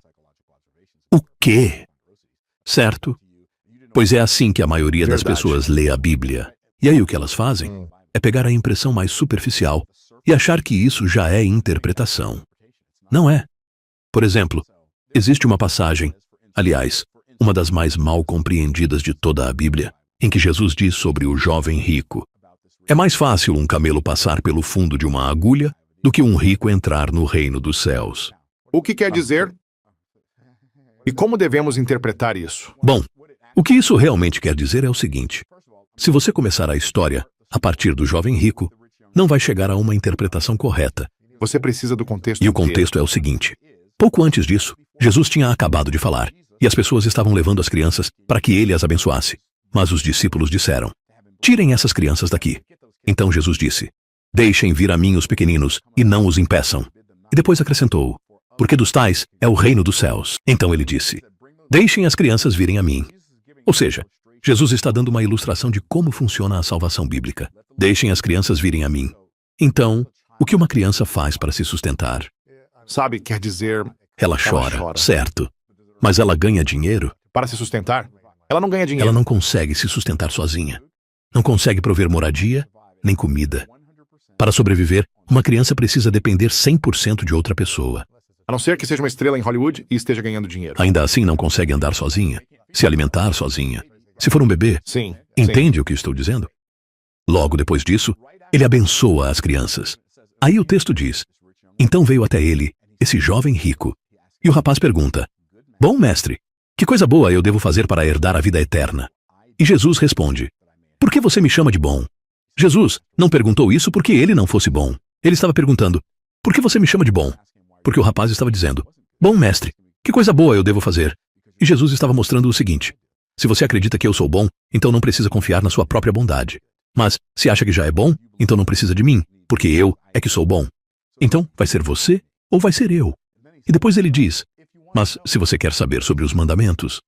Speaker 1: o quê? Certo? Pois é assim que a maioria das pessoas lê a Bíblia. E aí o que elas fazem é pegar a impressão mais superficial e achar que isso já é interpretação. Não é. Por exemplo, existe uma passagem, aliás, uma das mais mal compreendidas de toda a Bíblia, em que Jesus diz sobre o jovem rico: é mais fácil um camelo passar pelo fundo de uma agulha do que um rico entrar no reino dos céus.
Speaker 2: O que quer dizer? E como devemos interpretar isso?
Speaker 1: Bom, o que isso realmente quer dizer é o seguinte: se você começar a história a partir do jovem rico, não vai chegar a uma interpretação correta.
Speaker 2: Você precisa do contexto
Speaker 1: E o
Speaker 2: inteiro.
Speaker 1: contexto é o seguinte: pouco antes disso, Jesus tinha acabado de falar, e as pessoas estavam levando as crianças para que ele as abençoasse. Mas os discípulos disseram: tirem essas crianças daqui. Então Jesus disse: deixem vir a mim os pequeninos e não os impeçam. E depois acrescentou: porque dos tais é o reino dos céus. Então ele disse: deixem as crianças virem a mim. Ou seja, Jesus está dando uma ilustração de como funciona a salvação bíblica. Deixem as crianças virem a mim. Então, o que uma criança faz para se sustentar?
Speaker 2: Sabe, quer dizer,
Speaker 1: Ela chora, certo. Mas ela ganha dinheiro?
Speaker 2: para se sustentar, ela não ganha dinheiro.
Speaker 1: Ela não consegue se sustentar sozinha. Não consegue prover moradia, nem comida. Para sobreviver, uma criança precisa depender 100% de outra pessoa.
Speaker 2: A não ser que seja uma estrela em Hollywood e esteja ganhando dinheiro.
Speaker 1: Ainda assim não consegue andar sozinha, se alimentar sozinha. Se for um bebê,
Speaker 2: Sim.
Speaker 1: entende o que estou dizendo? Logo depois disso, ele abençoa as crianças. Aí o texto diz: então veio até ele, esse jovem rico. E o rapaz pergunta: bom mestre, que coisa boa eu devo fazer para herdar a vida eterna? E Jesus responde: por que você me chama de bom? Jesus não perguntou isso porque ele não fosse bom. Ele estava perguntando: por que você me chama de bom? Porque o rapaz estava dizendo: bom mestre, que coisa boa eu devo fazer? E Jesus estava mostrando o seguinte: se você acredita que eu sou bom, então não precisa confiar na sua própria bondade. Mas se acha que já é bom, então não precisa de mim, porque eu é que sou bom. Então, vai ser você ou vai ser eu? E depois ele diz: mas se você quer saber sobre os mandamentos...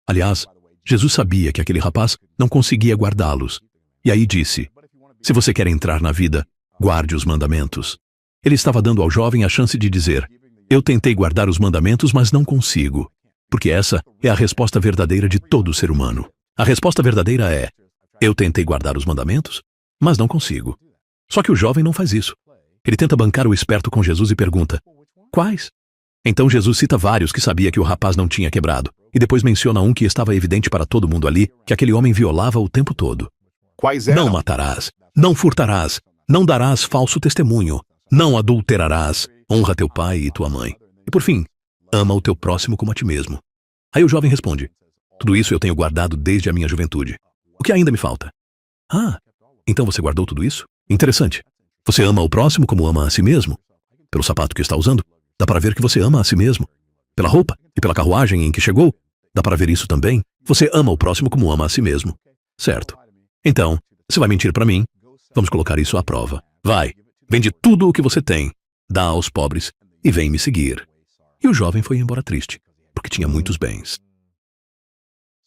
Speaker 1: Aliás, Jesus sabia que aquele rapaz não conseguia guardá-los. E aí disse: se você quer entrar na vida, guarde os mandamentos. Ele estava dando ao jovem a chance de dizer: eu tentei guardar os mandamentos, mas não consigo. Porque essa é a resposta verdadeira de todo ser humano. A resposta verdadeira é: eu tentei guardar os mandamentos, mas não consigo. Só que o jovem não faz isso. Ele tenta bancar o esperto com Jesus e pergunta: quais? Então Jesus cita vários que sabia que o rapaz não tinha quebrado, e depois menciona um que estava evidente para todo mundo ali, que aquele homem violava o tempo todo.
Speaker 2: Quais eram?
Speaker 1: Não matarás, não furtarás, não darás falso testemunho, não adulterarás, honra teu pai e tua mãe. E por fim, ama o teu próximo como a ti mesmo. Aí o jovem responde: tudo isso eu tenho guardado desde a minha juventude. O que ainda me falta? Ah, então você guardou tudo isso? Interessante. Você ama o próximo como ama a si mesmo? Pelo sapato que está usando, dá para ver que você ama a si mesmo. Pela roupa e pela carruagem em que chegou, dá para ver isso também. Você ama o próximo como ama a si mesmo. Certo. Então, você vai mentir para mim? Vamos colocar isso à prova. Vai, vende tudo o que você tem, dá aos pobres e vem me seguir. E o jovem foi embora triste, porque tinha muitos bens.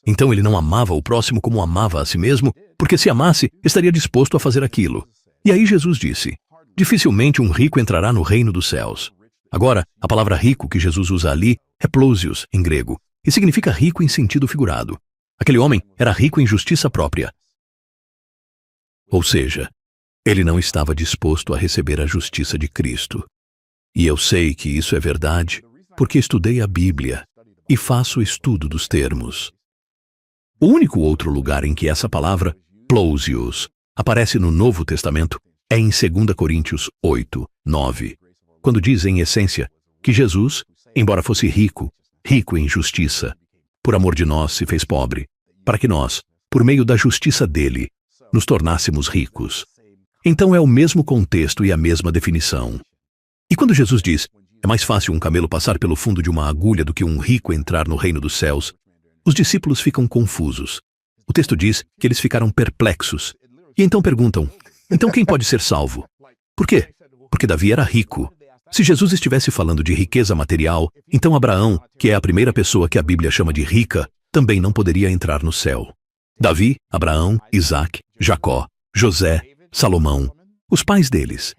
Speaker 1: Então ele não amava o próximo como amava a si mesmo, porque se amasse, estaria disposto a fazer aquilo. E aí Jesus disse: dificilmente um rico entrará no reino dos céus. Agora, a palavra rico que Jesus usa ali é plousios, em grego, e significa rico em sentido figurado. Aquele homem era rico em justiça própria. Ou seja, ele não estava disposto a receber a justiça de Cristo. E eu sei que isso é verdade, porque estudei a Bíblia e faço estudo dos termos. O único outro lugar em que essa palavra, plousios, aparece no Novo Testamento é em 2 Coríntios 8, 9, quando diz, em essência, que Jesus, embora fosse rico, rico em justiça, por amor de nós se fez pobre, para que nós, por meio da justiça dele, nos tornássemos ricos. Então é o mesmo contexto e a mesma definição. E quando Jesus diz, é mais fácil um camelo passar pelo fundo de uma agulha do que um rico entrar no reino dos céus, os discípulos ficam confusos. O texto diz que eles ficaram perplexos. E então perguntam, então quem pode ser salvo? Por quê? Porque Davi era rico. Se Jesus estivesse falando de riqueza material, então Abraão, que é a primeira pessoa que a Bíblia chama de rica, também não poderia entrar no céu. Davi, Abraão, Isaac, Jacó, José, Salomão, os pais deles,